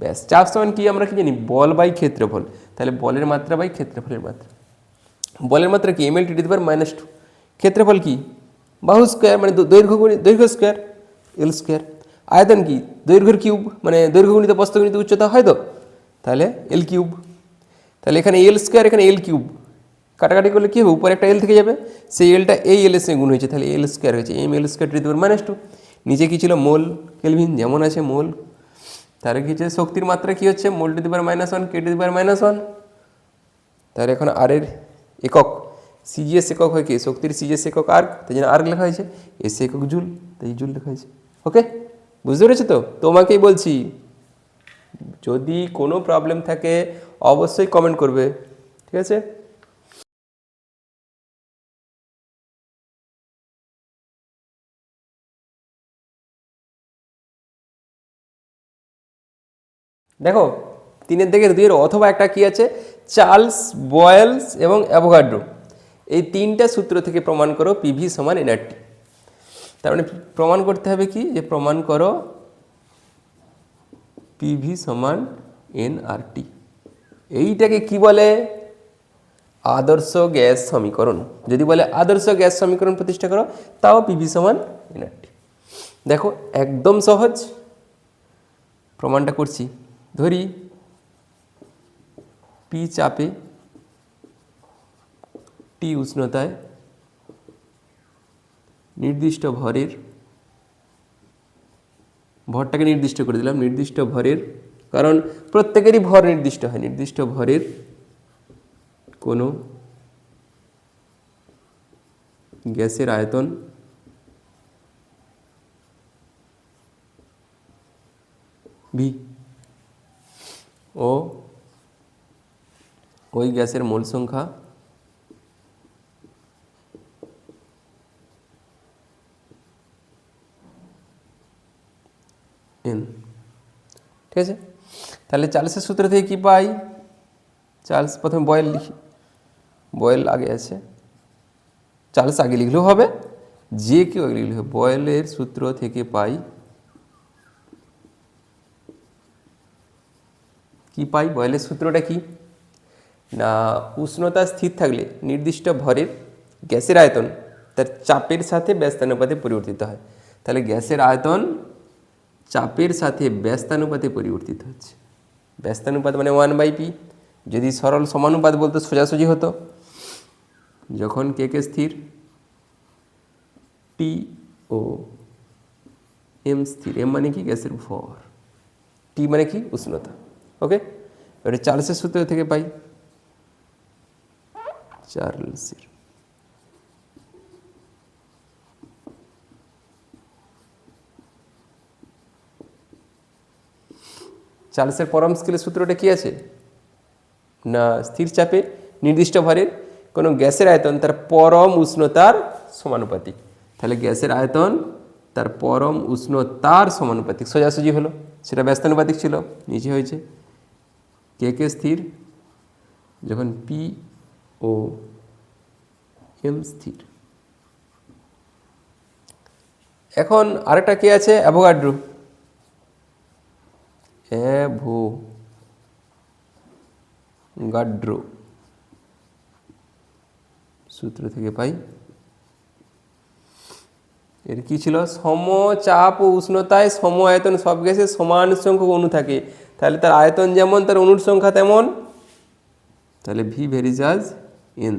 ব্যাস, চাপ সমান কি আমরা কি জানি বল বাই ক্ষেত্রফল, তাহলে বলের মাত্রা বাই ক্ষেত্রফলের মাত্রা। বলের মাত্রা কি M L T to the power -2, ক্ষেত্রফল কি বাহু স্কোয়ার মানে দৈর্ঘ্য স্কোয়ার এল স্কোয়ার। আয়তন কি দৈর্ঘ্যের কিউব মানে দৈর্ঘ্য গুণিত প্রস্থ গুণিত উচ্চতা হয় তো, তাহলে এল কিউব। তাহলে এখানে এল স্কোয়ার এখানে এল কিউব, কাটাকাটি করলে কী হবে উপরে একটা এল থেকে যাবে, সেই এলটা এই এল এর সঙ্গে গুণ হয়েছে, তাহলে এল স্কোয়ার হয়েছে M L square to the power -2। নিচে কী ছিল মোল কেলভিন যেমন আছে মোল, তাহলে কী হচ্ছে শক্তির মাত্রা কী হচ্ছে মোল to the power -1 K two the power -1। তাহলে এখন আর এর একক সিজিএস একক হয় কি শক্তির সিজিএস একক আর্গ, তাই জন্য আর্গ লেখা হয়েছে। এসে একক জুল, তাই জুল লেখা হয়েছে। ওকে, বুঝতে পেরেছো তো? তোমাকেই বলছি, যদি কোনো প্রবলেম থাকে অবশ্যই কমেন্ট করবে, ঠিক আছে? দেখো 3-এর দিকে 2-এর অথবা একটা কি আছে চার্লস বয়েলস এবং অ্যাভোগাড্রো, এই 3টা সূত্র থেকে প্রমাণ করো পিভি সমান এনআরটি। তার মানে প্রমাণ করতে হবে কি, যে প্রমাণ করো পিভি সমান এনআরটি। এইটাকে কি বলে আদর্শ গ্যাস সমীকরণ। যদি বলে আদর্শ গ্যাস সমীকরণ প্রতিষ্ঠা করো, তাও পিভি সমান এনআরটি। দেখো একদম সহজ, প্রমাণটা করছি। ধরি পি চাপে টি উষ্ণতায় নির্দিষ্ট ভরের, ভরটাকে নির্দিষ্ট করে দিলাম, নির্দিষ্ট ভরের, কারণ প্রত্যেকেরই ভর নির্দিষ্ট হয়, নির্দিষ্ট ভরের কোনো গ্যাসের আয়তন ভি ও ওই গ্যাসের মোল সংখ্যা এন। ঠিক আছে, তাহলে চার্লসের সূত্র থেকে কি পাই? চার্লস, প্রথমে বয়েল লিখি, বয়েল আগে আছে, চার্লস আগে লিখলেও হবে, যে কেউ আগে লিখলে হবে। বয়েলের সূত্র থেকে পাই, কি পাই? বয়েলের সূত্রটা কি না, উষ্ণতা স্থির থাকলে নির্দিষ্ট ভরের গ্যাসের আয়তন তার চাপের সাথে ব্যস্তানুপাতে পরিবর্তিত হয়। তাহলে গ্যাসের আয়তন চাপের সাথে ব্যস্তানুপাতে পরিবর্তিত হচ্ছে। ব্যস্তানুপাত মানে 1/p। যদি সরল সমানুপাত বলতো সোজাসুজি হতো, যখন কে কে স্থির, টি ও এম স্থির। এম মানে কি? গ্যাসের ভর। টি মানে কি? উষ্ণতা। ওকে, এবারে চার্লসের সূত্র থেকে পাই, চার্লসের চার্লসের পরম স্কেলের সূত্রটা কি আছে না, স্থির চাপে নির্দিষ্ট ভরের কোনো গ্যাসের আয়তন তার পরম উষ্ণতার সমানুপাতিক। তাহলে গ্যাসের আয়তন তার পরম উষ্ণতার সমানুপাতিক, সোজাসুজি হলো। সেটা ব্যস্তানুপাতিক ছিল, নিচে হয়েছে কে কে স্থির যখন পি ও এম স্থির। এখন আরেকটা কে আছে? অ্যাভোগাড্রো। অ্যাভোগাড্রো সূত্র থেকে পাই, এর কি ছিল? সমচাপ ও উষ্ণতায় সম আয়তন সব গ্যাসে সমান সংখ্যক অণু থাকে। তাহলে তার আয়তন যেমন তার অণুর সংখ্যা তেমন। তাহলে ভি ভেরিজাজ এন,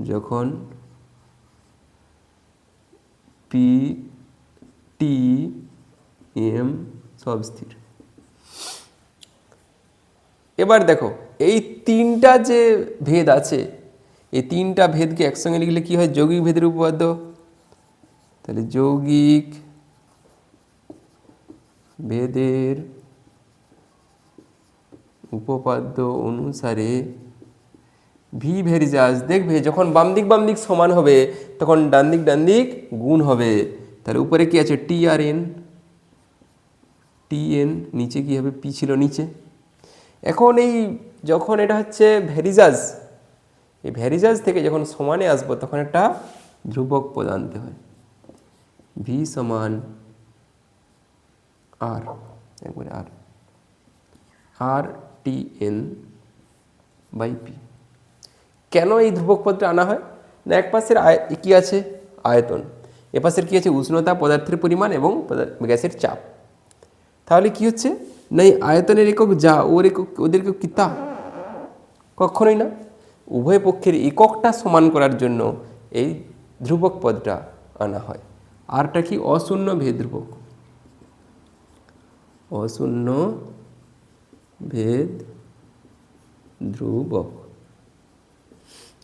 যখন পি টি এম সব স্থির। এবার দেখো এই তিনটা যে ভেদ আছে, এই তিনটা ভেদকে একসঙ্গে লিখলে কি হয়? যৌগিক ভেদের উপপাদ্য। তাহলে যৌগিক ভেদের উপপাদ্য অনুসারে ভি ভেরিজাজ, দেখবে যখন বাম দিক সমান হবে তখন ডান দিক গুণ হবে। তাহলে উপরে কি আছে? টি আর এন, টি এন, নিচে কি হবে? পি ছিল নিচে। এখন এই যখন এটা হচ্ছে ভেরিজাজ, এই ভেরিজাজ থেকে যখন সমানে আসবো তখন একটা ধ্রুবক পদ আনতে হয়, ভি সমান আর, একবারে আর, আর টি এন বাই পি। কেন এই ধ্রুবক পদটা আনা হয় না, এক পাশের কি আছে? আয়তন, এ পাশের কি আছে? উষ্ণতা, পদার্থের পরিমাণ এবং গ্যাসের চাপ। তাহলে কি হচ্ছে না, এই আয়তনের একক যা, ওর একক, ওদের একক কি তা? কখনোই না। উভয় পক্ষের এককটা সমান করার জন্য এই ধ্রুবক পদটা আনা হয়। আরটা কি? অশূন্য ভেদ ধ্রুবক, অশূন্য ভেদ ধ্রুবক।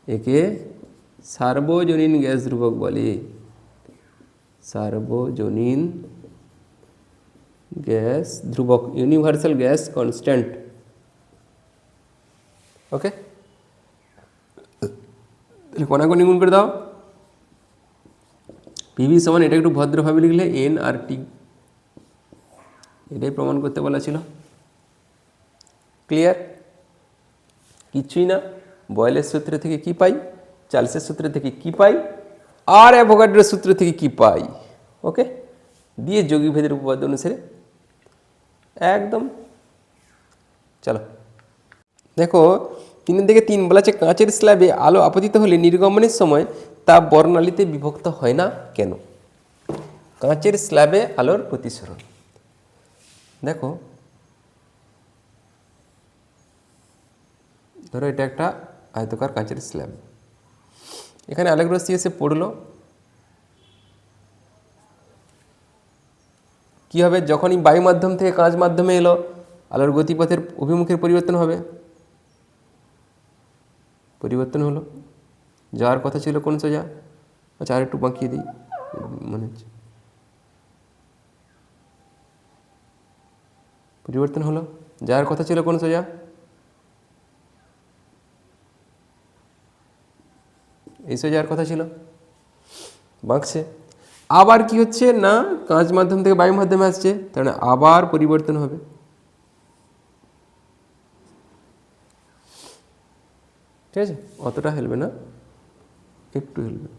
একে সার্বজনীন গ্যাস ধ্রুবক বলে, সার্বজনীন গ্যাস ধ্রুবক, ইউনিভার্সাল গ্যাস কনস্ট্যান্ট। ওকে, তাহলে কোনাকুনি গুণ করে দাও। পিভি সমান, এটা একটু ভদ্রভাবে লিখলে এন আর টি, এটাই প্রমাণ করতে বলা ছিল। ক্লিয়ার? কিছুই না, বয়েলের সূত্র থেকে কি পাই, চার্লসের সূত্র থেকে কি পাই, আর অ্যাভোগাড্রোর সূত্র থেকে কি পাই। ওকে, দিয়ে যৌগিক ভেদের উপপাদ্য অনুসারে একদম। চলো দেখো 3 বলা আছে, কাঁচের স্ল্যাবে আলো আপতিত হলে নির্গমনের সময় তাপ বর্ণালীতে বিভক্ত হয় না কেন? কাঁচের স্ল্যাবে আলোর প্রতিসরণ। দেখো ধরো এটা একটা আয়তকার কাঁচের স্ল্যাব, এখানে আলোক রশ্মি এসে পড়লো, কি হবে? যখনই বায়ু মাধ্যম থেকে কাঁচ মাধ্যমে এলো, আলোর গতিপথের অভিমুখের পরিবর্তন হবে, পরিবর্তন হলো। যাওয়ার কথা ছিল কোন সোজা, আচ্ছা আর একটু বাঁকিয়ে দিই, মনে হচ্ছে পরিবর্তন হলো। যাওয়ার কথা ছিল কোন সোজা, এই সোজা যাওয়ার কথা ছিল, বাঁকছে। আবার কি হচ্ছে না, কাঁচ মাধ্যম থেকে বায়ু মাধ্যমে আসছে, তার মানে আবার পরিবর্তন হবে। ঠিক আছে, অতটা হেলবে না, একটু হেলবে।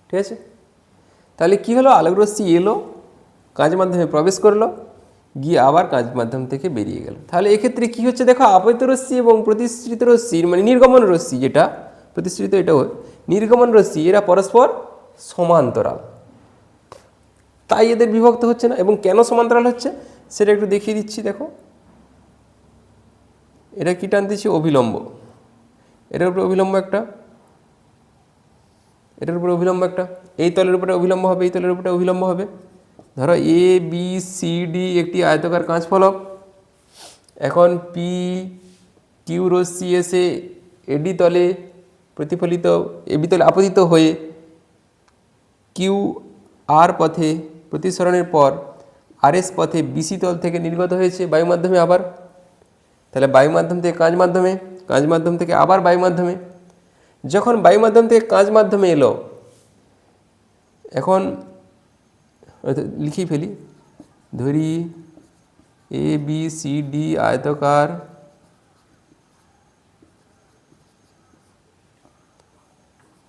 ঠিক আছে, তাহলে কি হলো, আলোক রশ্মি এলো, কাঁচ মাধ্যমে প্রবেশ করলো, গিয়ে আবার কাঁচ মাধ্যম থেকে বেরিয়ে গেল। তাহলে এক্ষেত্রে কি হচ্ছে দেখো, আপতিত রশ্মি এবং প্রতিসৃত রশ্মির মানে নির্গমন রশ্মি, যেটা প্রতিসৃত এটাও নির্গমন রশ্মি, এরা পরস্পর সমান্তরাল, তাই এদের বিভক্ত হচ্ছে না। এবং কেন সমান্তরাল হচ্ছে সেটা একটু দেখিয়ে দিচ্ছি। দেখো এটা কি টানতেছি, অভিলম্ব, এটার উপরে অভিলম্ব একটা, এটার উপরে অভিলম্ব একটা, এই তলের উপরে অভিলম্ব হবে, এই তলের উপরে অভিলম্ব হবে। ধরো এ বি সি ডি একটি আয়তাকার কাঁচ ফলক, এখন পি কিউ রশ্মি এসে এডি তলে প্রতিফলিত, এবি তলে আপতিত হয়ে কিউ আর পথে প্রতিসরণের পর আর এস পথে বিসি তল থেকে নির্গত হয়েছে বায়ু মাধ্যমে আবার। তাহলে বায়ু মাধ্যম থেকে কাঁচ মাধ্যমে, কাঁচ মাধ্যম থেকে আবার বায়ু মাধ্যমে। যখন বায়ু মাধ্যম থেকে কাঁচ মাধ্যমে এলো, এখন লিখেই ফেলি, ধরি এ বি সি ডি আয়তকার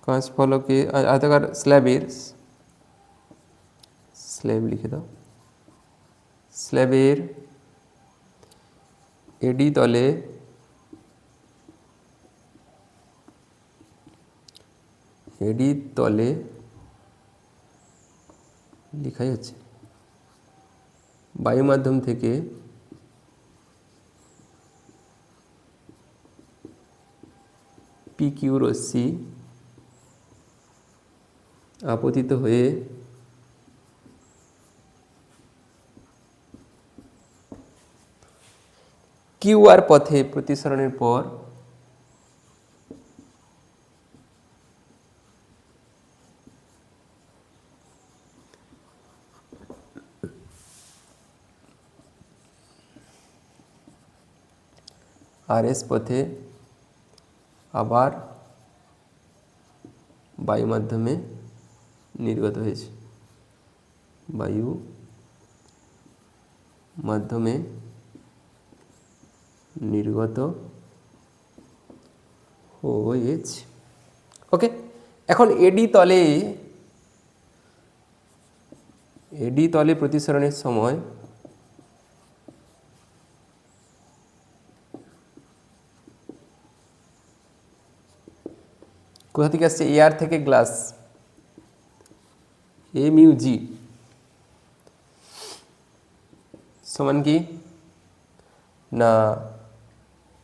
কাঁচ ফলকে, আয়তাকার স্ল্যাবের, স্ল্যাব লিখে দাও, স্ল্যাবের এডি তলে লেখাই হচ্ছে বায়ু মাধ্যম থেকে পি কিউ রশ্মি আপতিত হয়ে কিউ আর পথে প্রতিসরণের পর আর এস পথে আবার বায়ু মাধ্যমে নির্গত হয়েছে, বায়ু মাধ্যমে নির্গত হয়েছে। ওকে, এখন এডি তলে প্রতিসরণের সময় কোথা থেকে আসছে, এয়ার থেকে গ্লাস, এ মিউ জি সমান কি না,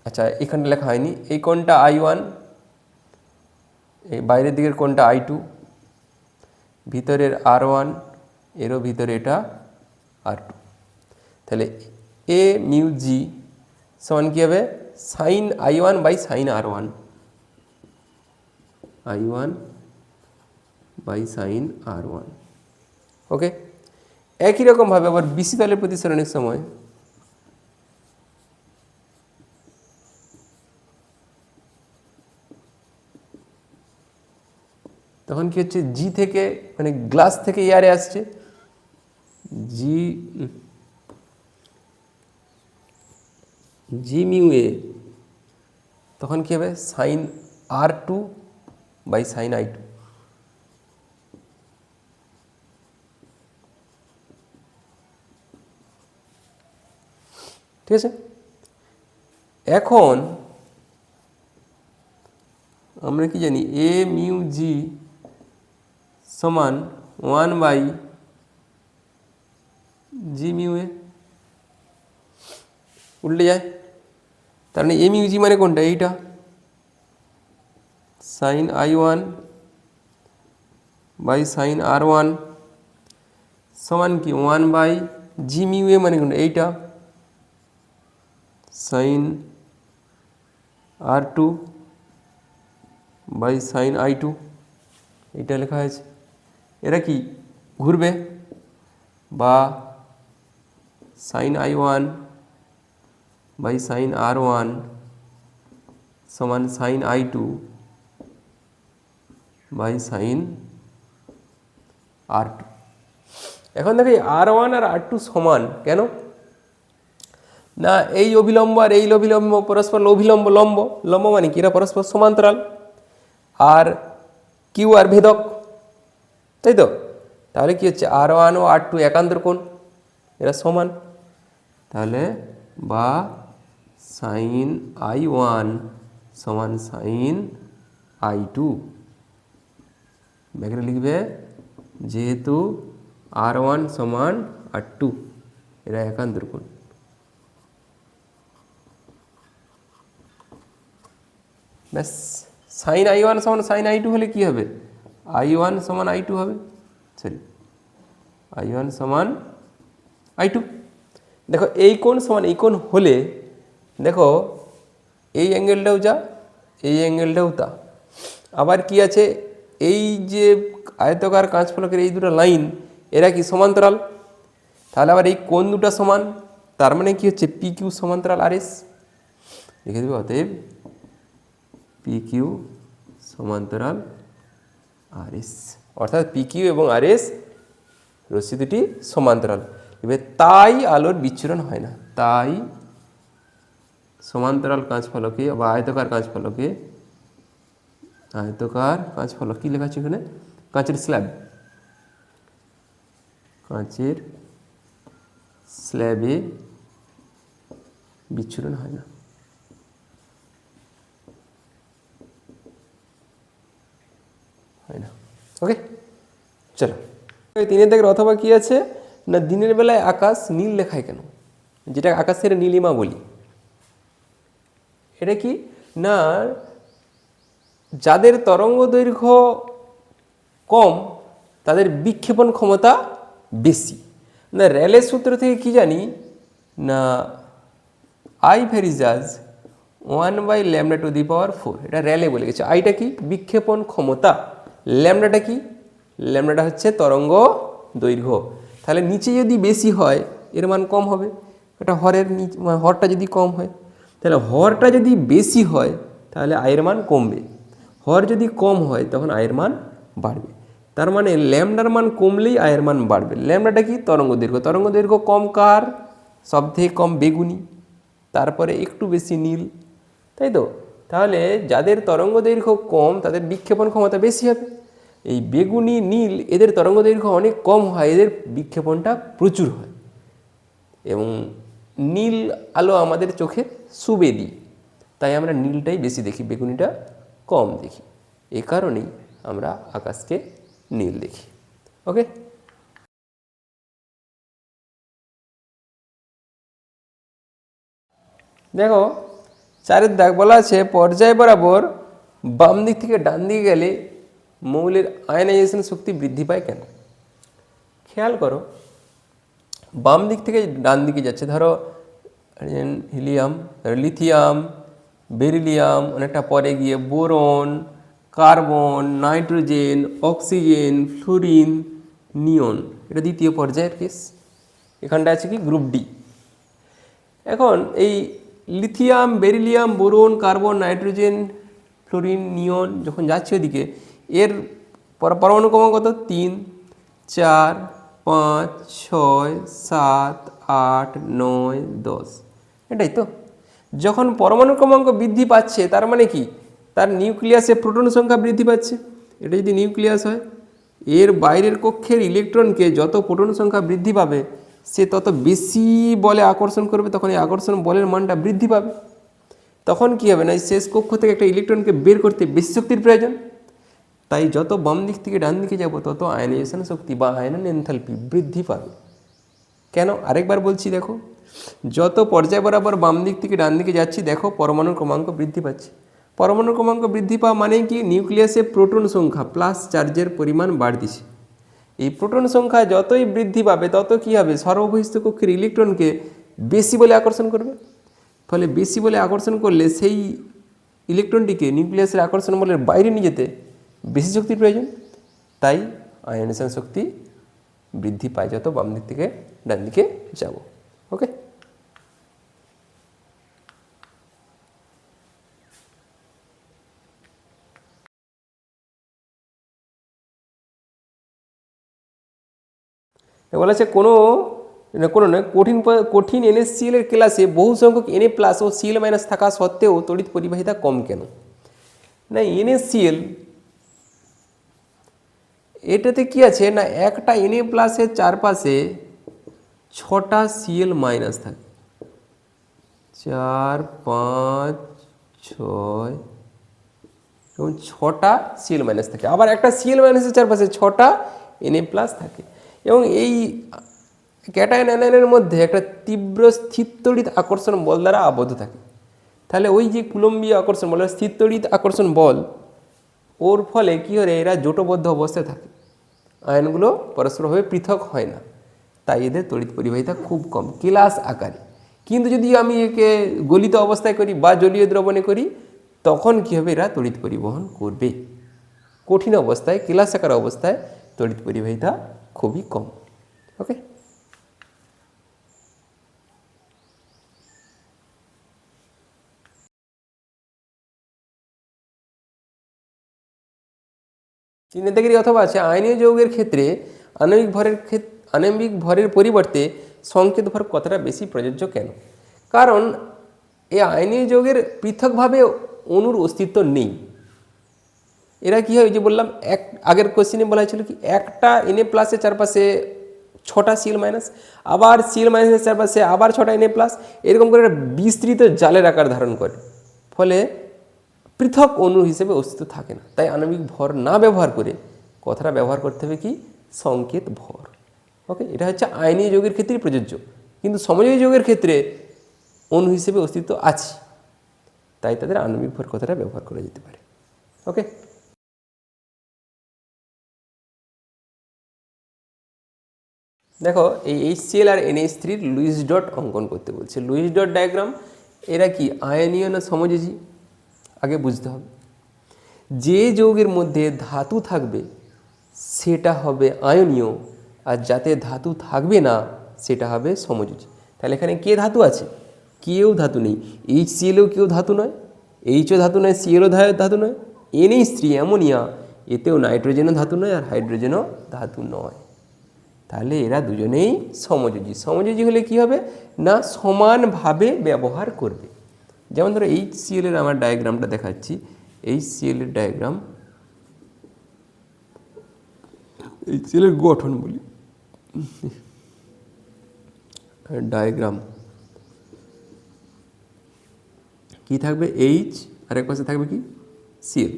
আচ্ছা এখানে লেখা হয়নি, এই কোণটা I1, এই বাইরের দিকের কোণটা I2, ভিতরের R1, এরও ভিতরে এটা R2। তাহলে এ মিউ জি সমান কী হবে, sine I1 by sine R1, I1 by sine R1। Okay, একই রকমভাবে আবার বিসি তলের প্রতিসরণের সময় তখন কি হচ্ছে, জি থেকে মানে গ্লাস থেকে এয়ারে আসছে, জি মিউ এ, তখন কি হবে, sign R2 by sine I2। ঠিক আছে, এখন আমরা কি জানি, এ মিউ জি সমান 1 বাই জি মিউ এ, উল্টে যায়। তার মানে এ মিউ জি মানে কোনটা, এইটা sign I1 by sine R1 সমান কি 1 বাই জি মিউ এ মানে কোনটা, এইটা sign R2 by sine I2, এটা লেখা হয়েছে। এরা কি ঘুরবে, বা sign I1 by sine R1 সমান sign I2 by sine R2। এখন দেখো R1 আর R2 সমান কেন? না এই অভিলম্ব আর এই অভিলম্ব পরস্পর অভিলম্ব লম্ব, লম্ব মানে কি এরা পরস্পর সমান্তরাল, আর কিউ আর ভেদক, তাই তো? তাহলে কি হচ্ছে R1 ও R2 একান্তর কোণ, এরা সমান। তাহলে বা সাইন I1 সমান সাইন I2, ব্যাকেটে লিখবে যেহেতু R1 সমান R2 এরা একান্তর কোণ। ব্যাস, সাইন I1 সমান সাইন I2 হলে কি হবে? I1 সমান I2 হবে, সরি I1 সমান I2। দেখো এই কোণ সমান এই কোণ হলে দেখো এই অ্যাঙ্গেলটাও যা, এই অ্যাঙ্গেলটাও তা। আবার কি আছে, এই যে আয়তকার কাঁচফলকের এই দুটো লাইন এরা কি সমান্তরাল, তাহলে আবার এই কোণ দুটো সমান, তার মানে কি হচ্ছে পি কিউ সমান্তরাল আর এস। লিখে দেবে অতএব পি কিউ সমান্তরাল আর এস, অর্থাৎ পি কিউ এবং আর এস রশ্মি দুটি সমান্তরাল। এবার তাই আলোর বিচ্ছুরণ হয় না, তাই সমান্তরাল কাঁচফলকে বা আয়তকার কাঁচফলকে, আয়তকার কাঁচফলক কী লেখা আছে এখানে, কাঁচের স্ল্যাব, কাঁচের স্ল্যাবে বিচ্ছুরণ হয় না। হয় না, ওকে চলো। তিনের দাগের অথবা কি আছে না, দিনের বেলায় আকাশ নীল দেখায় কেন, যেটা আকাশের নীলিমা বলি। এটা কি না, যাদের তরঙ্গ দৈর্ঘ্য কম তাদের বিক্ষেপণ ক্ষমতা বেশি। না র্যালের সূত্র থেকে কি জানি না, আই ভ্যারিজাজ 1/λ⁴, এটা র্যালে বলে গেছে। আইটা কি বিক্ষেপণ ক্ষমতা, ল্যামডাটা কি, ল্যামডাটা হচ্ছে তরঙ্গ দৈর্ঘ্য। তাহলে নিচে যদি বেশি হয় এর মান কম হবে, এটা হরের হরটা যদি কম হয়, তাহলে হরটা যদি বেশি হয় তাহলে আয়ের মান কমবে, হর যদি কম হয় তখন আয়ের মান বাড়বে। তার মানে ল্যামডার মান কমলেই আয়ের মান বাড়বে। ল্যামডাটা কি তরঙ্গ দৈর্ঘ্য, তরঙ্গ দৈর্ঘ্য কম কার, সব থেকে কম বেগুনি, তারপরে একটু বেশি নীল, তাই তো? তাহলে যাদের তরঙ্গ দৈর্ঘ্য কম তাদের বিক্ষেপণ ক্ষমতা বেশি হবে। এই বেগুনি নীল এদের তরঙ্গ দৈর্ঘ্য অনেক কম হয়, এদের বিক্ষেপণটা প্রচুর হয়, এবং নীল আলো আমাদের চোখে সুবেদী, তাই আমরা নীলটাই বেশি দেখি, বেগুনিটা কম দেখি। এ কারণেই আমরা আকাশকে নীল দেখি। ওকে, দেখো চারের দাগ বলা আছে পর্যায় বরাবর বাম দিক থেকে ডান দিকে গেলে মৌলের আয়নাইজেশন শক্তি বৃদ্ধি পায় কেন? খেয়াল করো, বাম দিক থেকে ডান দিকে যাচ্ছে, ধরো হিলিয়াম, লিথিয়াম, বেরিলিয়াম, অনেকটা পরে গিয়ে boron, carbon, nitrogen, oxygen, fluorine, neon, এটা দ্বিতীয় পর্যায়ের কেস। এখানটা আছে কি গ্রুপ ডি। এখন এই lithium, beryllium, boron, carbon, nitrogen, fluorine, neon যখন যাচ্ছে ওদিকে, এর পরমাণু ক্রমাঙ্ক কত? 3, 4, 5, 6, 7, 8, 9, 10, এটাই তো। যখন পরমাণু ক্রমাঙ্ক বৃদ্ধি পাচ্ছে তার মানে কি, তার নিউক্লিয়াসে প্রোটন সংখ্যা বৃদ্ধি পাচ্ছে। এটা যদি নিউক্লিয়াস হয়, এর বাইরের কক্ষের ইলেকট্রনকে যত প্রোটন সংখ্যা বৃদ্ধি পাবে সে তত বেশি বলে আকর্ষণ করবে, তখন এই আকর্ষণ বলের মানটা বৃদ্ধি পাবে। তখন কি হবে না, শেষ কক্ষ থেকে একটা ইলেকট্রনকে বের করতে বেশি শক্তির প্রয়োজন। তাই যত বাম দিক থেকে ডান দিকে যাব তত আয়নাইজেশন শক্তি বা আয়নন এনথালপি বৃদ্ধি পাবে। কেন? আরেকবার বলছি, দেখো যত পর্যায় বরাবর বাম দিক থেকে ডান দিকে যাচ্ছি দেখো পরমাণুর ক্রমাঙ্ক বৃদ্ধি পাচ্ছে। পরমাণুর ক্রমাঙ্ক বৃদ্ধি পাওয়া মানে কি, নিউক্লিয়াসে প্রোটন সংখ্যা প্লাস চার্জের পরিমাণ বাড়তিছে। এই প্রোটন সংখ্যা যতই বৃদ্ধি পাবে তত কি হবে, সর্ববহিস্থ কক্ষের ইলেকট্রনকে বেশি বলে আকর্ষণ করবে। ফলে বেশি বলে আকর্ষণ করলে সেই ইলেকট্রনটিকে নিউক্লিয়াসের আকর্ষণ বলের বাইরে নিয়ে যেতে বেশি শক্তির প্রয়োজন। তাই আয়নাইজেশন শক্তি বৃদ্ধি পায় যত বাম দিক থেকে ডান দিকে যাব। ওকে, বলা আছে কোনো কোনো নয় কঠিন NaCl এর ক্লাসে বহু সংখ্যক Na+ ও Cl- থাকা সত্ত্বেও তড়িৎ পরিবাহিতা কম কেন? না NaCl এটাতে কি আছে না একটা Na+ এর চারপাশে 6টা Cl- থাকে, 4 5 6 এবং 6টা Cl- থাকে, আবার একটা Cl- এর চারপাশে 6টা Na+ থাকে এবং এই ক্যাটায়ন অ্যানায়নের মধ্যে একটা তীব্র স্থিরতড়িৎ আকর্ষণ বল দ্বারা আবদ্ধ থাকে। তাহলে ওই যে কুলম্বীয় আকর্ষণ বল, স্থিরতড়িৎ আকর্ষণ বল, ওর ফলে কী হয় এরা জোটবদ্ধ অবস্থায় থাকে, আয়নগুলো পরস্পরভাবে পৃথক হয় না, তাই এদের তড়িৎ পরিবাহিতা খুব কম কেলাস আকারে। কিন্তু যদি আমি একে গলিত অবস্থায় করি বা জলীয় দ্রবণে করি তখন কী হবে, এরা তড়িৎ পরিবহন করবে। কঠিন অবস্থায় কেলাস আকার অবস্থায় তড়িৎ পরিবাহিতা খুবই কম। ওকে, চিহ্নের দাগেরই অথবা আছে আয়নীয় যৌগের ক্ষেত্রে আণবিক ভরের পরিবর্তে সংকেত ভর কতটা বেশি প্রযোজ্য কেন? কারণ এই আয়নীয় যৌগের পৃথকভাবে অণুর অস্তিত্ব নেই। এরা কী হয়, যে বললাম এক আগের কোশ্চেনে বলা হয়েছিল কি একটা Na+ এর চারপাশে 6টা Cl-, আবার Cl- এর চারপাশে আবার 6টা Na+, এরকম করে একটা বিস্তৃত জালের আকার ধারণ করে, ফলে পৃথক অণু হিসেবে অস্তিত্ব থাকে না। তাই আণবিক ভর না ব্যবহার করে কথাটা ব্যবহার করতে হবে কি সংকেত ভর। ওকে, এটা হচ্ছে আয়নীয় যৌগের ক্ষেত্রেই প্রযোজ্য, কিন্তু সমযোজী যৌগের ক্ষেত্রে অণু হিসেবে অস্তিত্ব আছে, তাই তাদের আণবিক ভর কথাটা ব্যবহার করা যেতে পারে। ওকে, দেখো এই HCl আর NH3 লুইস ডট অঙ্কন করতে বলছে। লুইস ডট ডায়াগ্রাম, এরা কি আয়নীয় না সমযোজী আগে বুঝতে হবে। যে যৌগের মধ্যে ধাতু থাকবে সেটা হবে আয়নীয়, আর যাতে ধাতু থাকবে না সেটা হবে সমযোজী। তাহলে এখানে কে ধাতু আছে? কেউ ধাতু নেই। HClও কেউ ধাতু নয়, Hও ধাতু নয়, Clও ধাতু নয়, NH3 অ্যামোনিয়া, এতেও নাইট্রোজেনও ধাতু নয় আর হাইড্রোজেনও ধাতু নয়। তাহলে এরা দুজনেই সমযোজী। সমযোজী হলে কি হবে না সমানভাবে ব্যবহার করবে। যেমন ধরো HCl এর আমার ডায়াগ্রামটা দেখাচ্ছি। HCl এর ডায়াগ্রাম, HCl এর গঠন বলি, ডায়াগ্রাম কি থাকবে H, আরেক পাশে থাকবে কি Cl।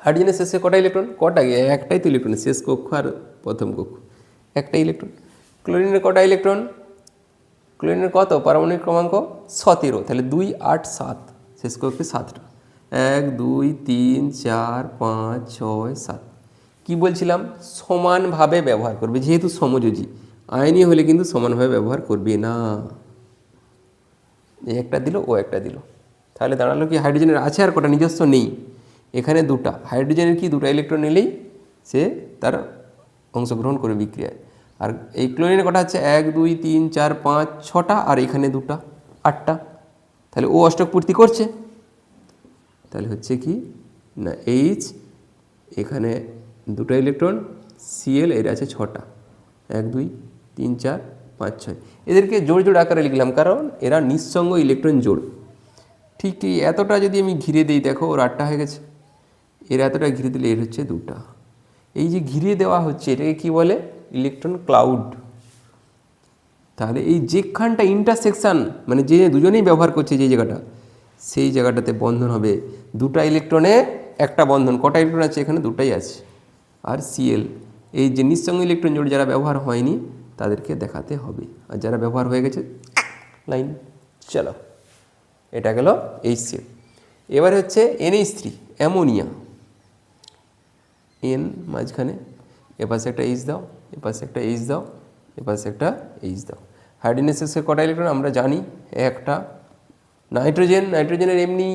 হাইড্রোজেনের শেষে কটা ইলেকট্রন? কটা? একটাই তো ইলেকট্রন, শেষ কক্ষ আর প্রথম কক্ষ, একটা ইলেকট্রন। ক্লোরিনের কটা ইলেকট্রন? ক্লোরিনের কত পারমাণবিক ক্রমাঙ্ক? 17। তাহলে 2 8 7, শেষ কক্ষে 7টা, 1 2 3 4 5 6 7। কী বলছিলাম? সমানভাবে ব্যবহার করবে, যেহেতু সমযোজী। আয়নীয় হলে কিন্তু সমানভাবে ব্যবহার করবে না। এই একটা দিল, ও একটা দিল, তাহলে দাঁড়ালো কি হাইড্রোজেনের আছে আর কটা? নিজস্ব নেই, এখানে দুটা। হাইড্রোজেনের কি দুটো ইলেকট্রন নিলেই সে তার অংশগ্রহণ করে বিক্রিয়ায়। আর এই ক্লোরিনের কটা হচ্ছে 1 2 3 4 5 6টা, আর এখানে দুটা, 8টা। তাহলে ও অষ্টক পূর্তি করছে। তাহলে হচ্ছে কি না H, এখানে দুটো ইলেকট্রন, Cl এর আছে 6টা, 1 2 3 4 5 6। এদেরকে জোড় জোড় আকারে লিখলাম কারণ এরা নিঃসঙ্গ ইলেকট্রন জোড়। ঠিক এতটা যদি আমি ঘিরে দিই, দেখো ওর 8টা হয়ে গেছে, এর এতটা ঘিরে দিলে এর হচ্ছে 2টা। এই যে ঘিরে দেওয়া হচ্ছে এটাকে কি বলে? Electron cloud. তাহলে এই যেখানটা ইন্টারসেকশান, মানে যে দুজনেই ব্যবহার করছে যে জায়গাটা, সেই জায়গাটাতে বন্ধন হবে দুটা ইলেকট্রনে একটা বন্ধন। কটা ইলেকট্রন আছে? এখানে দুটাই আছে। আর Cl, এই যে নিঃসঙ্গ ইলেকট্রন জোড় যারা ব্যবহার হয়নি তাদেরকে দেখাতে হবে, আর যারা ব্যবহার হয়ে গেছে লাইন। চলো, এটা গেল HCl। এবার হচ্ছে NH3 অ্যামোনিয়া, N মাঝখানে, এপাশে একটা H দাও, এপাশে একটা H দাও, এপাশে একটা H দাও। হাইড্রোজেনের শেষে কটা ইলেকট্রন আমরা জানি? একটা। নাইট্রোজেনের এমনি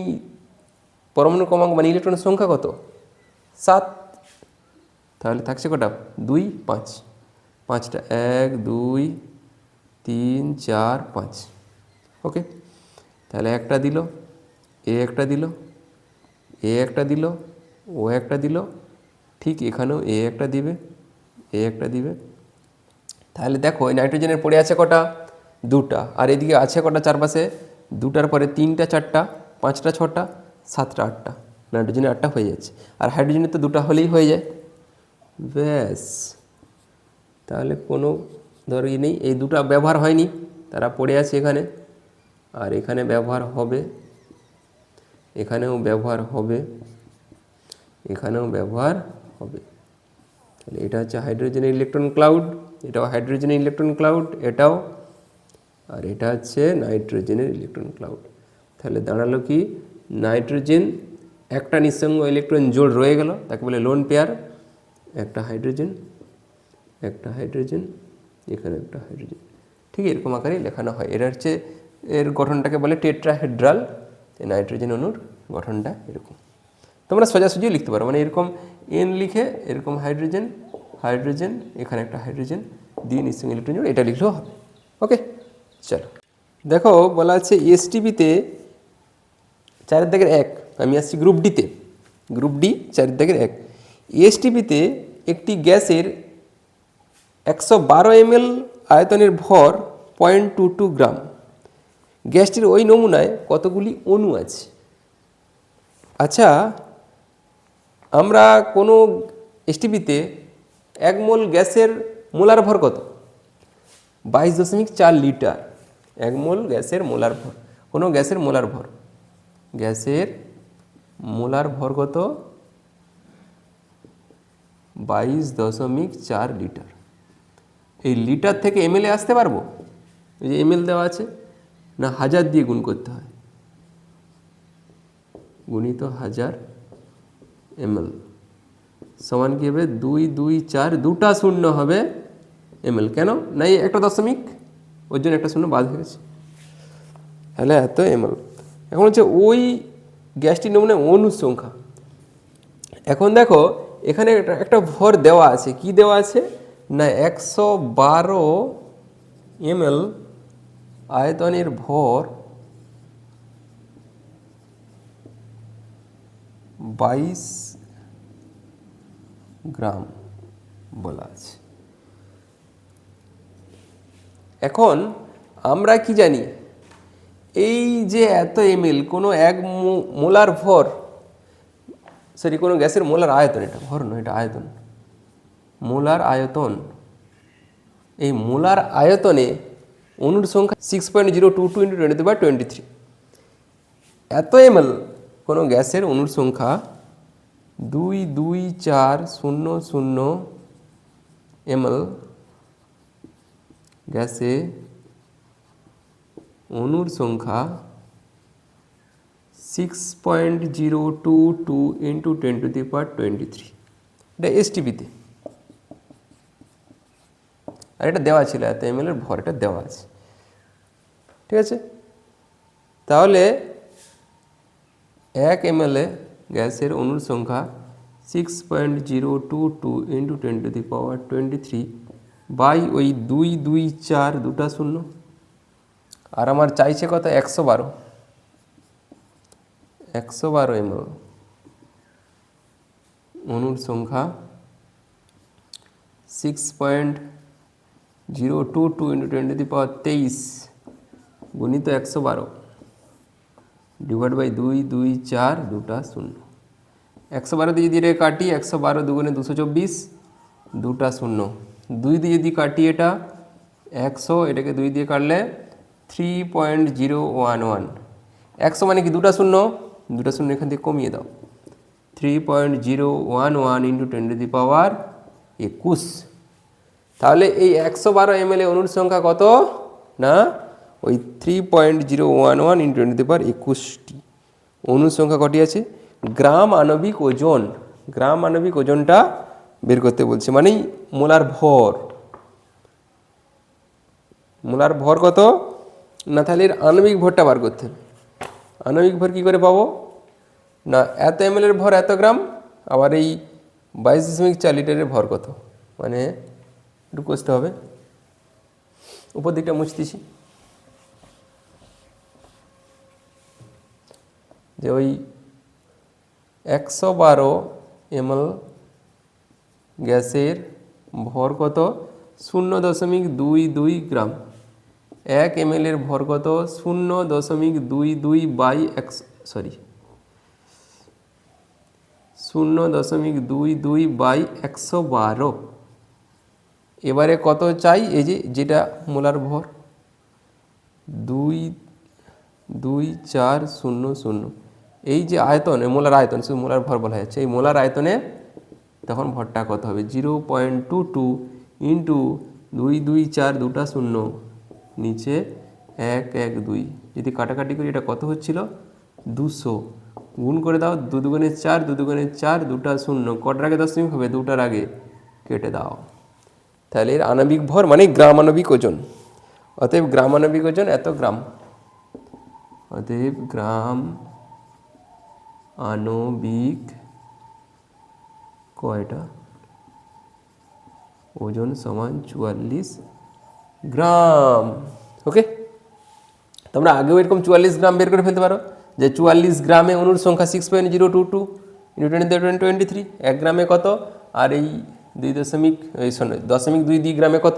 পরমাণু ক্রমাঙ্ক মানে ইলেকট্রনের সংখ্যা কত? 7। তাহলে থাকছে কটা? 2 5, 5টা, 1 2 3 4 5। ওকে, তাহলে একটা দিল, এ একটা দিল, এ একটা দিল, ও একটা দিল, ঠিক এখানেও এ একটা দিবে, এ একটা দিবে, তাহলে দেখো এই নাইট্রোজেনের পড়ে আছে কটা, দুটা, আর এদিকে আছে কটা চারপাশে, দুটার পরে তিনটা, চারটা, পাঁচটা, ছটা, সাতটা, আটটা, নাইট্রোজেনের আটটা হয়ে যাচ্ছে। আর হাইড্রোজেনের তো দুটা হলেই হয়ে যায়, ব্যাস। তাহলে কোনো ধরো নেই, এই দুটা ব্যবহার হয়নি, তারা পড়ে আছে এখানে, আর এখানে ব্যবহার হবে, এখানেও ব্যবহার হবে, এখানেও ব্যবহার হবে। তাহলে এটা হচ্ছে হাইড্রোজেনের ইলেকট্রন ক্লাউড, এটাও হাইড্রোজেনের ইলেকট্রন ক্লাউড, এটাও, আর এটা হচ্ছে নাইট্রোজেনের ইলেকট্রন ক্লাউড। তাহলে দাঁড়ালো কি, নাইট্রোজেন একটা নিঃসঙ্গ ইলেকট্রন জোড় রয়ে গেল, তাকে বলে লোন পেয়ার, একটা হাইড্রোজেন, একটা হাইড্রোজেন, এখানে একটা হাইড্রোজেন, ঠিক এরকম আকারে লেখানো হয়। এটা হচ্ছে এর গঠনটাকে বলে টেট্রাহেড্রাল, এই নাইট্রোজেন অণুর গঠনটা এরকম। তোমরা সোজাসুজিও লিখতে পারো, মানে এরকম এন লিখে এরকম হাইড্রোজেন, হাইড্রোজেন, এখানে একটা হাইড্রোজেন দিয়ে নিঃসঙ্গ ইলেকট্রন জোড়, এটা লিখলেও হবে। ওকে, চলো দেখো বলা আছে এসটিপিতে 4-1, আমি আসছি গ্রুপ ডিতে, গ্রুপ ডি 4-1। এসটিপিতে একটি গ্যাসের 112 ml আয়তনের ভর 0.22 গ্রাম। গ্যাসটির ওই নমুনায় কতগুলি অণু আছে? আচ্ছা, আমরা কোনো এসটিপিতে 1 মোল গ্যাসের মোলার ভর কত? 22.4 লিটার। 1 মোল গ্যাসের মোলার ভর, কোনো গ্যাসের মোলার ভর, গ্যাসের মোলার ভর কত? 22.4 লিটার। এই লিটার থেকে এমএলে আসতে পারবো? এই যে এমএল দেওয়া আছে, না 1000 দিয়ে গুণ করতে হয়, গুণিত 1000 ml সমান কী হবে? 2, 2, 4, দুটা শূন্য হবে ml। কেন না, এই একটা দশমিক, ওর জন্য একটা শূন্য বাদ হয়ে গেছে, তাহলে এত ml। এখন হচ্ছে ওই গ্যাসটির নমুনায় অণুর সংখ্যা। এখন দেখো এখানে একটা ভর দেওয়া আছে, কি দেওয়া আছে না 112 ml আয়তনের ভর 22 গ্রাম বলা আছে। এখন আমরা কি জানি, এই যে এত ml, কোনো 1 মোলার ভর, সরি কোনো গ্যাসের মোলার আয়তন, এটা ভর নয়, এটা আয়তন, মোলার আয়তন। এই মোলার আয়তনে অণুর সংখ্যা 6.022 × 10⁻23। এত ml কোনো গ্যাসের অণুর সংখ্যা 22400 ml গ্যাসে অণুর সংখ্যা 6.022 × 10⁻23। এটা এসটিপিতে, আর এটা দেওয়া ছিল এত ml এর ভর, এটা দেওয়া আছে, ঠিক আছে। তাহলে 1 ml গ্যাসের অণুর সংখ্যা 6.022 × 10⁻23 বাই ওই 224, দুটা শূন্য, আর আমার চাইছে কত? 112 ml অণুর সংখ্যা 6.022 × 10⁻23 গুণিত 112 ডিভাইড বাই 224, দুটা শূন্য। 112 দিয়ে যদি কাটি, 112 2 × 224, দুটা শূন্য। 2 দিয়ে যদি কাটি এটা 100, এটাকে 2 দিয়ে কাটলে 3.011। 100 মানে কি? দুটা শূন্য, দুটা শূন্য এখান থেকে কমিয়ে দাও, 3.011 × 10⁻21। তাহলে এই 112 ml অণুর সংখ্যা কত না, ওই 3.011 × 10⁻21টি অণুর সংখ্যা কটি আছে? গ্রাম আণবিক ওজন, গ্রাম আণবিক ওজনটা বের করতে বলছে, মানেই মোলার ভর। মোলার ভর কত না, তাহলে এর আণবিক ভরটা বার করতে হবে। আণবিক ভর কী করে পাবো না, এত ml এর ভর এত গ্রাম, আবার এই 22.4 লিটারের ভর কত, মানে একটু কষতে হবে, উপর দিকটা মুছতেছি, যে ওই 112 ml গ্যাসের ভর কত 0.22 গ্রাম। 1 ml এর ভর কত? 0.22 বাই 112 এবারে কত চাই? এই যেটা মোলার ভর 22400, এই যে আয়তন, মোলার আয়তন, শুধু মোলার ভর বলা যাচ্ছে, এই মোলার আয়তনে তখন ভরটা কত হবে? 0.22 ইন্টু 224, দুটা শূন্য, নিচে 112, যদি কাটাকাটি করি এটা কত হচ্ছিল? 200, গুণ করে দাও, 2 দুগুণে 4, 2 দুগুণে 4, দুটা শূন্য, কটার আগে দশমিক হবে? দুটার আগে, কেটে দাও। তাহলে এর আণবিক ভর মানে গ্রাম আণবিক ওজন। অতএব গ্রাম আণবিক ওজন এত গ্রাম। অতএব গ্রাম আণবিক কয়টা ওজন সমান 44 গ্রাম। ওকে, তোমরা আগেও এরকম 44 গ্রাম বের করে ফেলতে পারো, যে 44 গ্রামে অণুর সংখ্যা 6.022 × 1023, 1 গ্রামে কত, আর এই 2.22 গ্রামে কত,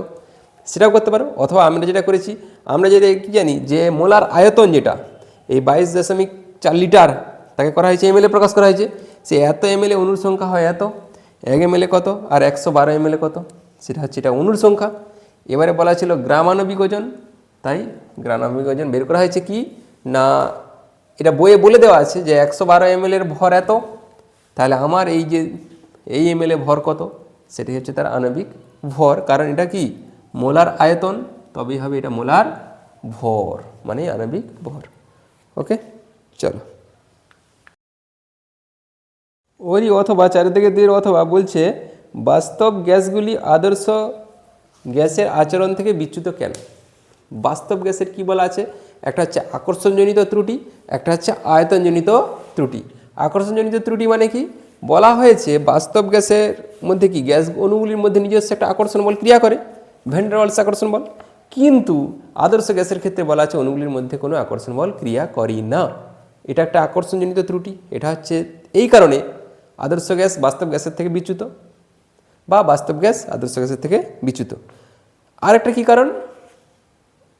সেটাও করতে পারো। অথবা আমরা যেটা করেছি, আমরা যেটা কি জানি, যে মোলার আয়তন যেটা এই 22.4 লিটার, তাকে করা হয়েছে এমএলএ প্রকাশ করা হয়েছে। সে এত এমএলএ অণুর সংখ্যা হয় এত, 1 ml কত, আর 112 ml কত, সেটা হচ্ছে এটা অণুর সংখ্যা। এবারে বলা ছিল গ্রাম আণবিক ওজন, তাই গ্রাম আণবিক ওজন বের করা হয়েছে কি না, এটা বইয়ে বলে দেওয়া আছে যে 112 ml এর ভর এত, তাহলে আমার এই যে এই ml ভর কত, সেটাই হচ্ছে তার আণবিক ভর। কারণ এটা কি মোলার আয়তন, তবেই হবে এটা মোলার ভর, মানে আণবিক ভর। ওকে, চলো। ওরই অথবা চারিদিকে দিয়ে অথবা বলছে বাস্তব গ্যাসগুলি আদর্শ গ্যাসের আচরণ থেকে বিচ্যুত কেন? বাস্তব গ্যাসের কি বলা আছে? একটা হচ্ছে আকর্ষণজনিত ত্রুটি, একটা হচ্ছে আয়তনজনিত ত্রুটি। আকর্ষণজনিত ত্রুটি মানে কি? বলা হয়েছে বাস্তব গ্যাসের মধ্যে কি গ্যাস অণুগুলির মধ্যে নিজস্ব একটা আকর্ষণ বল ক্রিয়া করে, ভ্যান ডার ওয়ালস আকর্ষণ বল। কিন্তু আদর্শ গ্যাসের ক্ষেত্রে বলা আছে অণুগুলির মধ্যে কোনো আকর্ষণ বল ক্রিয়া করে না। এটা একটা আকর্ষণজনিত ত্রুটি। এটা হচ্ছে এই কারণে আদর্শ গ্যাস বাস্তব গ্যাসের থেকে বিচ্যুত, বা বাস্তব গ্যাস আদর্শ গ্যাসের থেকে বিচ্যুত। আরেকটা কি কারণ?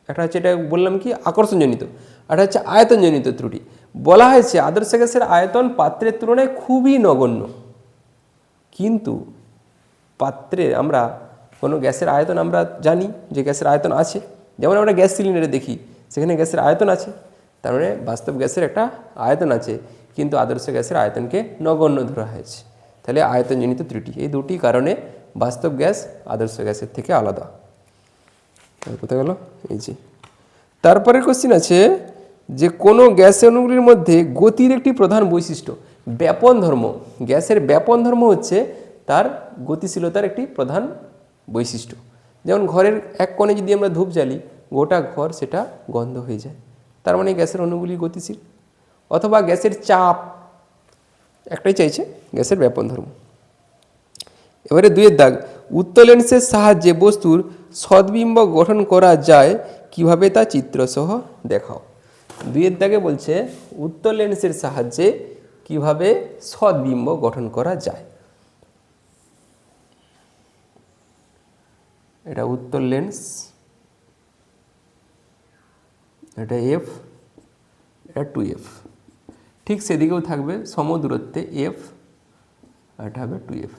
একটা হচ্ছে এটা বললাম কি আকর্ষণজনিত, আর হচ্ছে আয়তনজনিত ত্রুটি। বলা হয়েছে আদর্শ গ্যাসের আয়তন পাত্রের তুলনায় খুবই নগণ্য। কিন্তু পাত্রে আমরা কোনো গ্যাসের আয়তন আমরা জানি যে গ্যাসের আয়তন আছে, যেমন আমরা গ্যাস সিলিন্ডারে দেখি সেখানে গ্যাসের আয়তন আছে, তার মানে বাস্তব গ্যাসের একটা আয়তন আছে, কিন্তু আদর্শ গ্যাসের আয়তনকে নগণ্য ধরা হয়েছে। তাহলে আয়তনজনিত ত্রুটি, এই দুটি কারণে বাস্তব গ্যাস আদর্শ গ্যাসের থেকে আলাদা। কোথায় গেল? এই যে তারপরের কোশ্চিন আছে যে কোনো গ্যাস অণুগুলির মধ্যে গতির একটি প্রধান বৈশিষ্ট্য ব্যাপন ধর্ম। গ্যাসের ব্যাপন ধর্ম হচ্ছে তার গতিশীলতার একটি প্রধান বৈশিষ্ট্য। যেমন ঘরের এক কোণে যদি আমরা ধূপ জ্বালি, গোটা ঘর সেটা গন্ধ হয়ে যায়, তার মানে গ্যাসের অণুগুলি গতিশীল। অথবা গ্যাসের চাপ, একটাই চাইছে গ্যাসের ব্যাপন ধর্ম। এবারে 2 দাগ, উত্তল লেন্সের সাহায্যে বস্তুর সদ্বিম্ব গঠন করা যায় কিভাবে তা চিত্রসহ দেখাও। 2 দাগে বলছে উত্তল লেন্সের সাহায্যে কিভাবে সদ্বিম্ব গঠন করা যায়। এটা উত্তল লেন্স, এটা এফ, এটা 2F, ঠিক সেদিকেও থাকবে সমদূরত্বে F, আর এটা হবে 2F।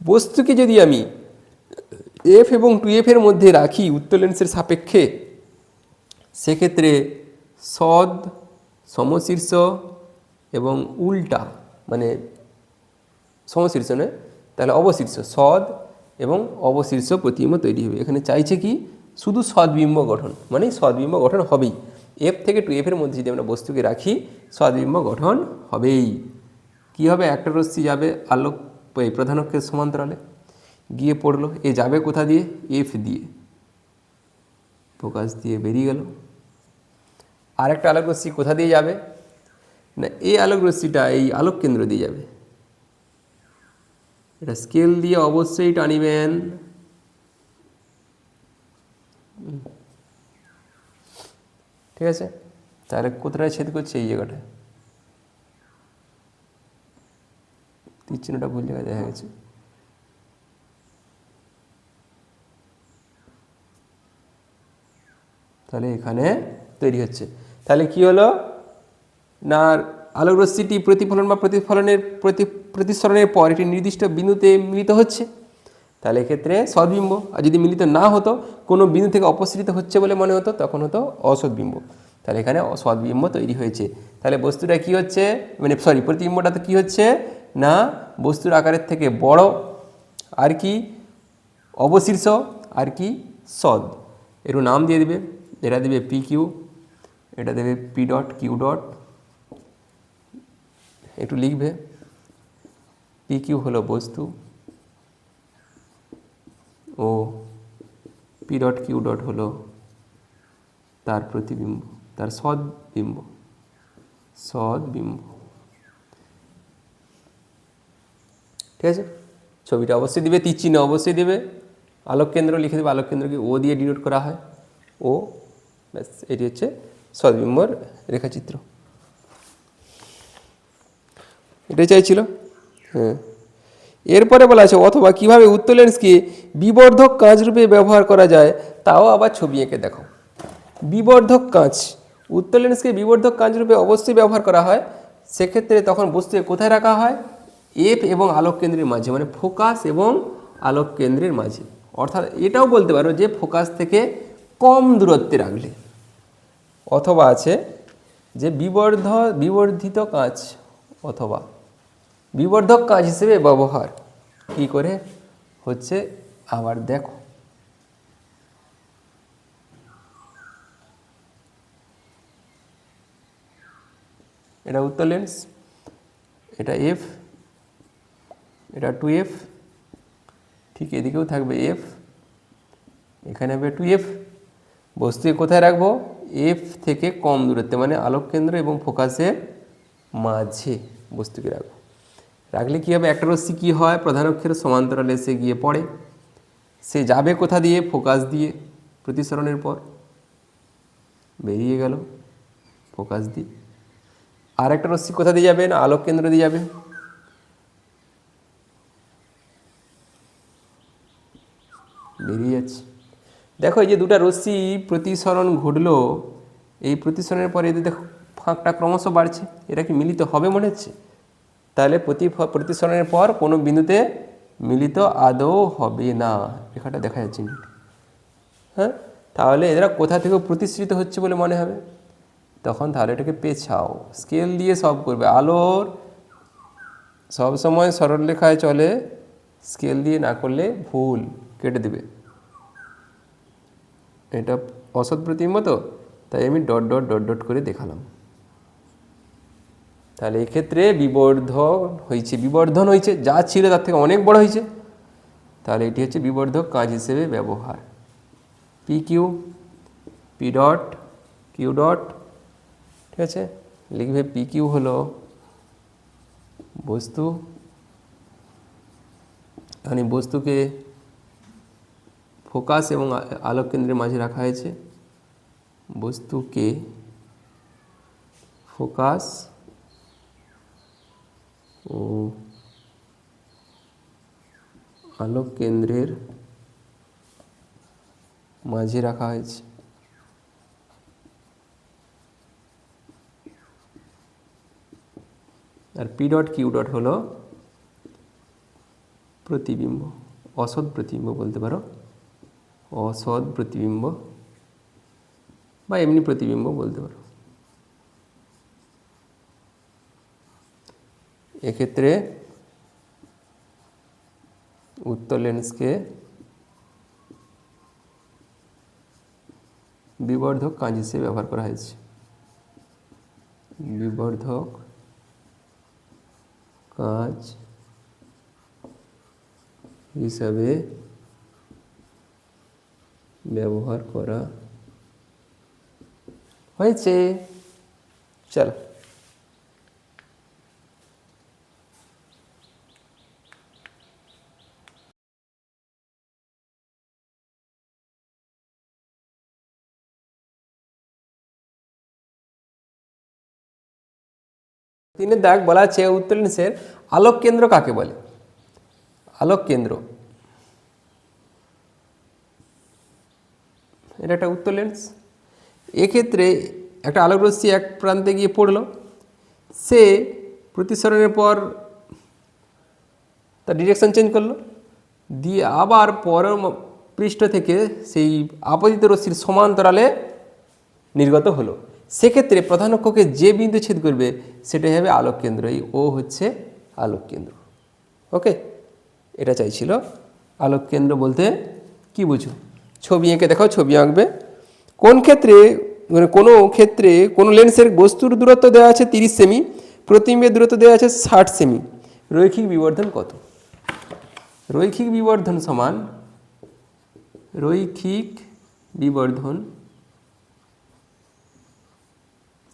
বস্তুকে যদি আমি F এবং 2F এর মধ্যে রাখি উত্তল লেন্সের সাপেক্ষে, সেক্ষেত্রে সদ, সমশীর্ষ এবং উল্টা, মানে সমশীর্ষ নয়, তাহলে অবশীর্ষ, সদ এবং অবশীর্ষ প্রতিবিম্ব তৈরি হবে। এখানে চাইছে কি শুধু সদ্বিম্ব গঠন, মানে সদ্বিম্ব গঠন হবেই। F থেকে 2F এর মধ্যে যদি আমরা বস্তুকে রাখি সদ্বিম্ব গঠন হবেই। কি হবে? একটা রশ্মি যাবে আলোক এই প্রধান অক্ষের সমান্তরালে, গিয়ে পড়লো, এ যাবে কোথা দিয়ে? F দিয়ে, ফোকাস দিয়ে বেরিয়ে গেল। আরেকটা আলোক রশ্মি কোথা দিয়ে যাবে না, এই আলোক রশ্মিটা এই আলোক কেন্দ্র দিয়ে যাবে। এটা স্কেল দিয়ে অবশ্যই টানিবেন। ঠিক আছে, তাহলে কোথায় ছেদ করছে? এই জায়গাটায়, তীর চিহ্নটা ভুল জায়গায় দেখা গেছে। তাহলে এখানে তৈরি হচ্ছে। তাহলে কি হলো না, আলোকরশ্মিটি প্রতিফলন বা প্রতিসরণের পর একটি নির্দিষ্ট বিন্দুতে মিলিত হচ্ছে, তাহলে এক্ষেত্রে সদ্বিম্ব। আর যদি মিলিত না হতো, কোনো বিন্দু থেকে অপসৃত হচ্ছে বলে মনে হতো, তখন হতো অসদ্বিম্ব। তাহলে এখানে সদ্বিম্ব তৈরি হয়েছে। তাহলে বস্তুটা কি হচ্ছে, মানে প্রতিবিম্বটা তো কী হচ্ছে না, বস্তুর আকারের থেকে বড়, আর কি অবশীর্ষ, আর কি সদ। একটু নাম দিয়ে দিবে, এটা দেবে পি কিউ, এটা দেবে পি ডট কিউ ডট। একটু লিখবে, পি কিউ হলো বস্তু ও পি ডট কিউ ডট হলো তার প্রতিবিম্ব, তার সদ্বিম্ব। ঠিক আছে, ছবিটা অবশ্যই দিবে, তীর চিহ্ন অবশ্যই দেবে, আলোক কেন্দ্র লিখে দেবে, আলোক কেন্দ্রকে ও দিয়ে ডিনোট করা হয়, ও ব্যাস। এটি হচ্ছে সদ্বিম্বর রেখাচিত্র, এটাই চাইছিল। হ্যাঁ, এরপরে বলা আছে অথবা কিভাবে উত্তল লেন্সকে বিবর্ধক কাঁচ রূপে ব্যবহার করা যায়, তাও আবার ছবি এঁকে দেখো। বিবর্ধক কাঁচ, উত্তল লেন্সকে বিবর্ধক কাঁচ রূপে অবশ্যই ব্যবহার করা হয়। সেক্ষেত্রে তখন বস্তুকে কোথায় রাখা হয়, এফ এবং আলোক কেন্দ্রের মাঝে, মানে ফোকাস এবং আলোক কেন্দ্রের মাঝে। অর্থাৎ এটাও বলতে পারো যে ফোকাস থেকে কম দূরত্বে রাখলে। অথবা আছে যে বিবর্ধিত কাঁচ অথবা বিবর্ধক কাঁচ হিসেবে ব্যবহার কি করে হচ্ছে, আবার দেখো। এটা উত্তল লেন্স, এটা এফ, এটা 2F, ঠিক এদিকেও থাকবে এফ, এখানে হবে 2F। বস্তুকে কোথায় রাখবো, এফ থেকে কম দূরত্বে, মানে আলোক কেন্দ্র এবং ফোকাসের মাঝে বস্তুকে রাখবো। রাখলে কী হবে, একটা রশ্মি কী হয়, প্রধান অক্ষের সমান্তরালে সে গিয়ে পড়ে, সে যাবে কোথা দিয়ে, ফোকাস দিয়ে, প্রতিসরণের পর বেরিয়ে গেল ফোকাস দিয়ে। আর একটা রশ্মি কোথা দিয়ে যাবে না, আলোক কেন্দ্র দিয়ে যাবে, বেরিয়ে যাচ্ছে। দেখো এই যে দুটা রশ্মি প্রতিসরণ ঘটলো, এই প্রতিসরণের পরে এদের দেখো ফাঁকটা ক্রমশ বাড়ছে, এরা কি মিলিত হবে মনে হচ্ছে? তাহলে প্রতিসরণের পর কোনো বিন্দুতে মিলিত আদৌ হবে না, রেখাটা দেখা যাচ্ছে। হ্যাঁ, তাহলে এরা কোথা থেকে প্রতিসৃত হচ্ছে বলে মনে হবে? তখন তাহলে এটাকে পেছাও, স্কেল দিয়ে সব করবে। আলোর সবসময় সরলরেখায় চলে, স্কেল দিয়ে না করলে ভুল, কেটে দেবে। এটা অসৎ প্রতিবিম্ব, তো তাই আমি ডট ডট ডট ডট করে দেখালাম। তাহলে এক্ষেত্রে বিবর্ধন হয়েছে, যা ছিল তার থেকে অনেক বড় হয়েছে। তাহলে এটি হচ্ছে বিবর্ধক কাঁচ হিসেবে ব্যবহার। P Q, P dot Q dot, ঠিক আছে, লিখবে পি কিউ হলো বস্তু, এখানে বস্তুকে ফোকাস এবং আলোক কেন্দ্রের মাঝে রাখা হয়েছে। বস্তুকে ফোকাস ও আলোক কেন্দ্রের মাঝে রাখা হয়েছে। আর পি ডট কিউ ডট হলো প্রতিবিম্ব, অসৎ প্রতিবিম্ব বলতে পারো, অসৎ প্রতিবিম্ব বা এমনি প্রতিবিম্ব বলতে পারো। এক্ষেত্রে উত্তল লেন্সকে বিবর্ধক কাঁচ হিসেবে ব্যবহার করা হয়েছে। বিবর্ধক কাঁচ হিসাবে ব্যবহার করা হয়েছে। চলো, তিনের দাগ বলা আছে উত্তল লেন্সের আলোক কেন্দ্র কাকে বলে? আলোক কেন্দ্র, এটা একটা উত্তল লেন্স, এক্ষেত্রে একটা আলোক রশ্মি এক প্রান্তে গিয়ে পড়লো, সে প্রতিসরণের পর তার ডিরেকশন চেঞ্জ করলো, দিয়ে আবার পরের পৃষ্ঠ থেকে সেই আপতিত রশ্মির সমান্তরালে নির্গত হলো। সেক্ষেত্রে প্রধান অক্ষকে যে বিন্দু ছেদ করবে সেটাই হবে আলোক কেন্দ্র। এই ও হচ্ছে আলোক কেন্দ্র। ওকে, এটা চাইছিল। আলোক কেন্দ্র বলতে কি বুঝো? ছবি এঁকে দেখাও, ছবি আঁকবে। কোন ক্ষেত্রে মানে কোনো ক্ষেত্রে কোনো লেন্সের বস্তুর দূরত্ব দেওয়া আছে 30 সেমি, প্রতিবিম্বের দূরত্ব দেওয়া আছে 60 সেমি, রৈখিক বিবর্ধন কত? রৈখিক বিবর্ধন সমান রৈখিক বিবর্ধন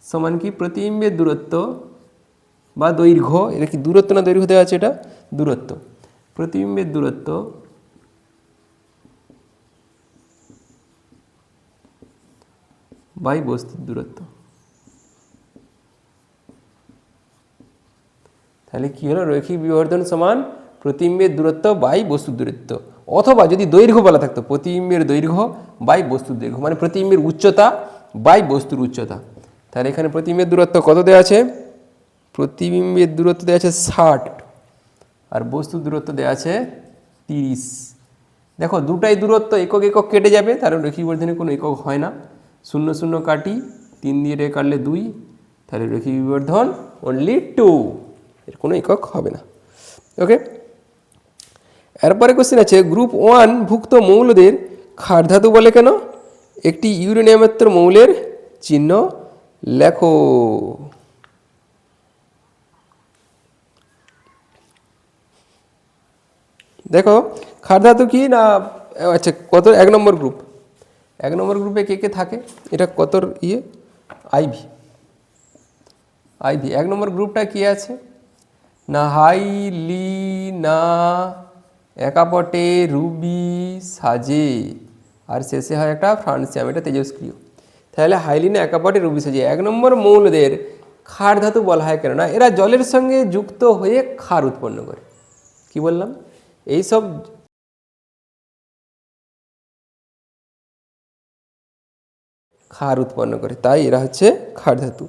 সমান কি প্রতিবিম্বের দূরত্ব বা দৈর্ঘ্য, এটা কি দূরত্ব না দৈর্ঘ্য দেওয়া আছে? এটা দূরত্ব। প্রতিবিম্বের দূরত্ব বাই বস্তুর দূরত্ব। তাহলে কি হলো? রৈখিক বিবর্ধন সমান প্রতিবিম্বের দূরত্ব বাই বস্তুর দূরত্ব, অথবা যদি দৈর্ঘ্য বলা থাকতো প্রতিবিম্বের দৈর্ঘ্য বাই বস্তুর দৈর্ঘ্য, মানে প্রতিবিম্বের উচ্চতা বাই বস্তুর উচ্চতা। তাহলে এখানে প্রতিবিম্বের দূরত্ব কত দেওয়া আছে? প্রতিবিম্বের দূরত্ব দেওয়া আছে 60 আর বস্তুর দূরত্ব দেওয়া আছে 30। দেখো দুটাই দূরত্ব একক একক কেটে যাবে, কারণ রৈখিক বিবর্ধনে কোনো একক হয় না। 0 0 কাটি, 3 দিয়ে কাটলে 2, তাহলে রৈখিক বিবর্ধন অনলি 2, এর কোনো একক হবে না। ওকে, এরপরে কোশ্চেন আছে গ্রুপ 1 ভুক্ত মৌলদের ক্ষার ধাতু বলে কেন? একটি ইউরেনিয়ামের মৌলের চিহ্ন লেখো। দেখো ক্ষার ধাতু কি না, আচ্ছা কত 1 নম্বর গ্রুপ, 1 নম্বর গ্রুপে কে কে থাকে? এটা কতর ইয়ে আইভি, আইভি 1 নম্বর গ্রুপটা কি আছে না? হাইলি না একাপটে রুবি সাজে, আর শেষে হয় একটা ফ্রান্সিয়াম, এটা তেজস্ক্রিয়। তাহলে হাইলিনা একাপটে রুবি সাজে 1 নম্বর মৌলদের ক্ষার ধাতু বলা হয় কেননা এরা জলের সঙ্গে যুক্ত হয়ে ক্ষার উৎপন্ন করে। কি বললাম? এইসব ক্ষার উৎপন্ন করে, তাই এরা হচ্ছে ক্ষার ধাতু।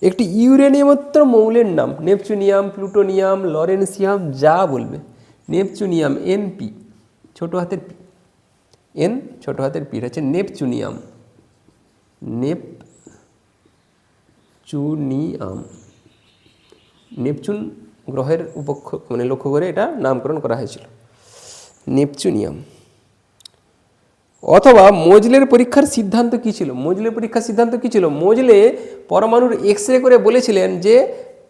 একটি ইউরেনিয়ামোত্তর মৌলের নাম নেপচুনিয়াম, প্লুটোনিয়াম, লরেন্সিয়াম, যা বলবে। নেপচুনিয়াম এনপি ছোট হাতের পি, এন ছোট হাতের পি হচ্ছে নেপচুনিয়াম। নেপচুনিয়াম নেপচুন গ্রহের উপক্ষ মানে লক্ষ্য করে এটা নামকরণ করা হয়েছিল নেপচুনিয়াম। অথবা মোজলের পরীক্ষার সিদ্ধান্ত কী ছিল? মোজলের পরীক্ষার সিদ্ধান্ত কী ছিল? মোজলে পরমাণুর এক্স রে করে বলেছিলেন যে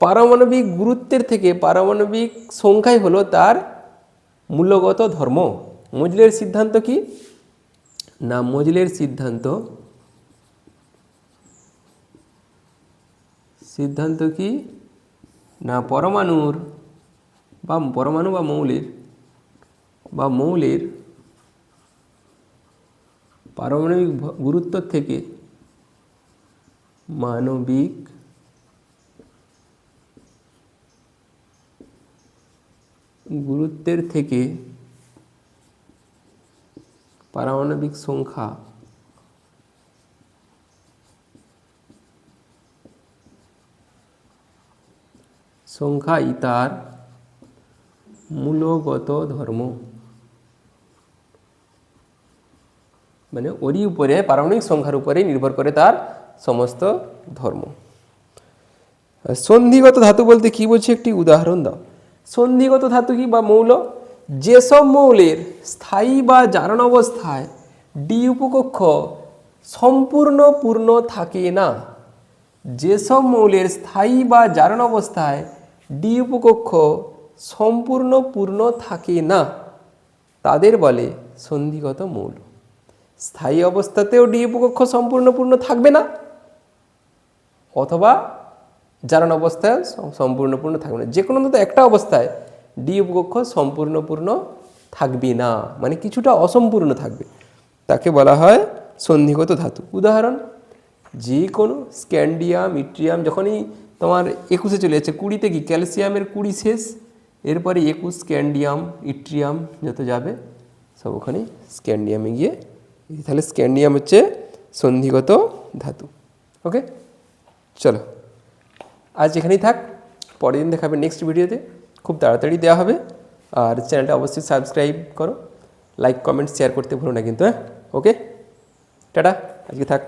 পারমাণবিক গুরুত্বের থেকে পারমাণবিক সংখ্যাই হলো তার মূল্যগত ধর্ম। মোজলের সিদ্ধান্ত কি না? মোজলের সিদ্ধান্ত কি না? পরমাণু বা মৌলের পারমাণবিক গুরুত্ব থেকে মানবিক গুরুত্বের থেকে পারমাণবিক সংখ্যাই তার মূলগত ধর্ম। মানে ওরই উপরে পারমাণবিক সংখ্যার উপরেই নির্ভর করে তার সমস্ত ধর্ম। সন্ধিগত ধাতু বলতে কি বলছে? একটি উদাহরণ দাও। সন্ধিগত ধাতু কি বা মৌল? যেসব মৌলের স্থায়ী বা জারণ অবস্থায় ডি উপকক্ষ সম্পূর্ণ পূর্ণ থাকে না, যেসব মৌলের স্থায়ী বা জারণ অবস্থায় ডি উপকক্ষ সম্পূর্ণ পূর্ণ থাকে না তাদের বলে সন্ধিগত মৌল। স্থায়ী অবস্থাতেও ডি উপকক্ষ সম্পূর্ণ পূর্ণ থাকবে না, অথবা জারণ অবস্থায় সম্পূর্ণ পূর্ণ থাকবে না, যে কোনো অন্তত একটা অবস্থায় ডি উপকক্ষ সম্পূর্ণ পূর্ণ থাকবে না, মানে কিছুটা অসম্পূর্ণ থাকবে, তাকে বলা হয় সন্ধিগত ধাতু। উদাহরণ যে কোনো স্ক্যান্ডিয়াম, ইট্রিয়াম, যখনই তোমার 21-এ চলে যাচ্ছে, 20-তে কি ক্যালসিয়ামের 20 শেষ, এরপরে 21 স্ক্যান্ডিয়াম, ইট্রিয়াম যত যাবে সব ওখানে স্ক্যান্ডিয়ামে গিয়ে, তাহলে স্ক্যান্ডিয়াম হচ্ছে সন্ধিগত ধাতু। ওকে, চলো আজ এখানেই থাক, পরের দিন দেখাবে নেক্সট ভিডিওতে, খুব তাড়াতাড়ি দেওয়া হবে। আর চ্যানেলটা অবশ্যই সাবস্ক্রাইব করো, লাইক কমেন্ট শেয়ার করতে ভুলো না কিন্তু, হ্যাঁ? ওকে, টাটা, আজকে থাক।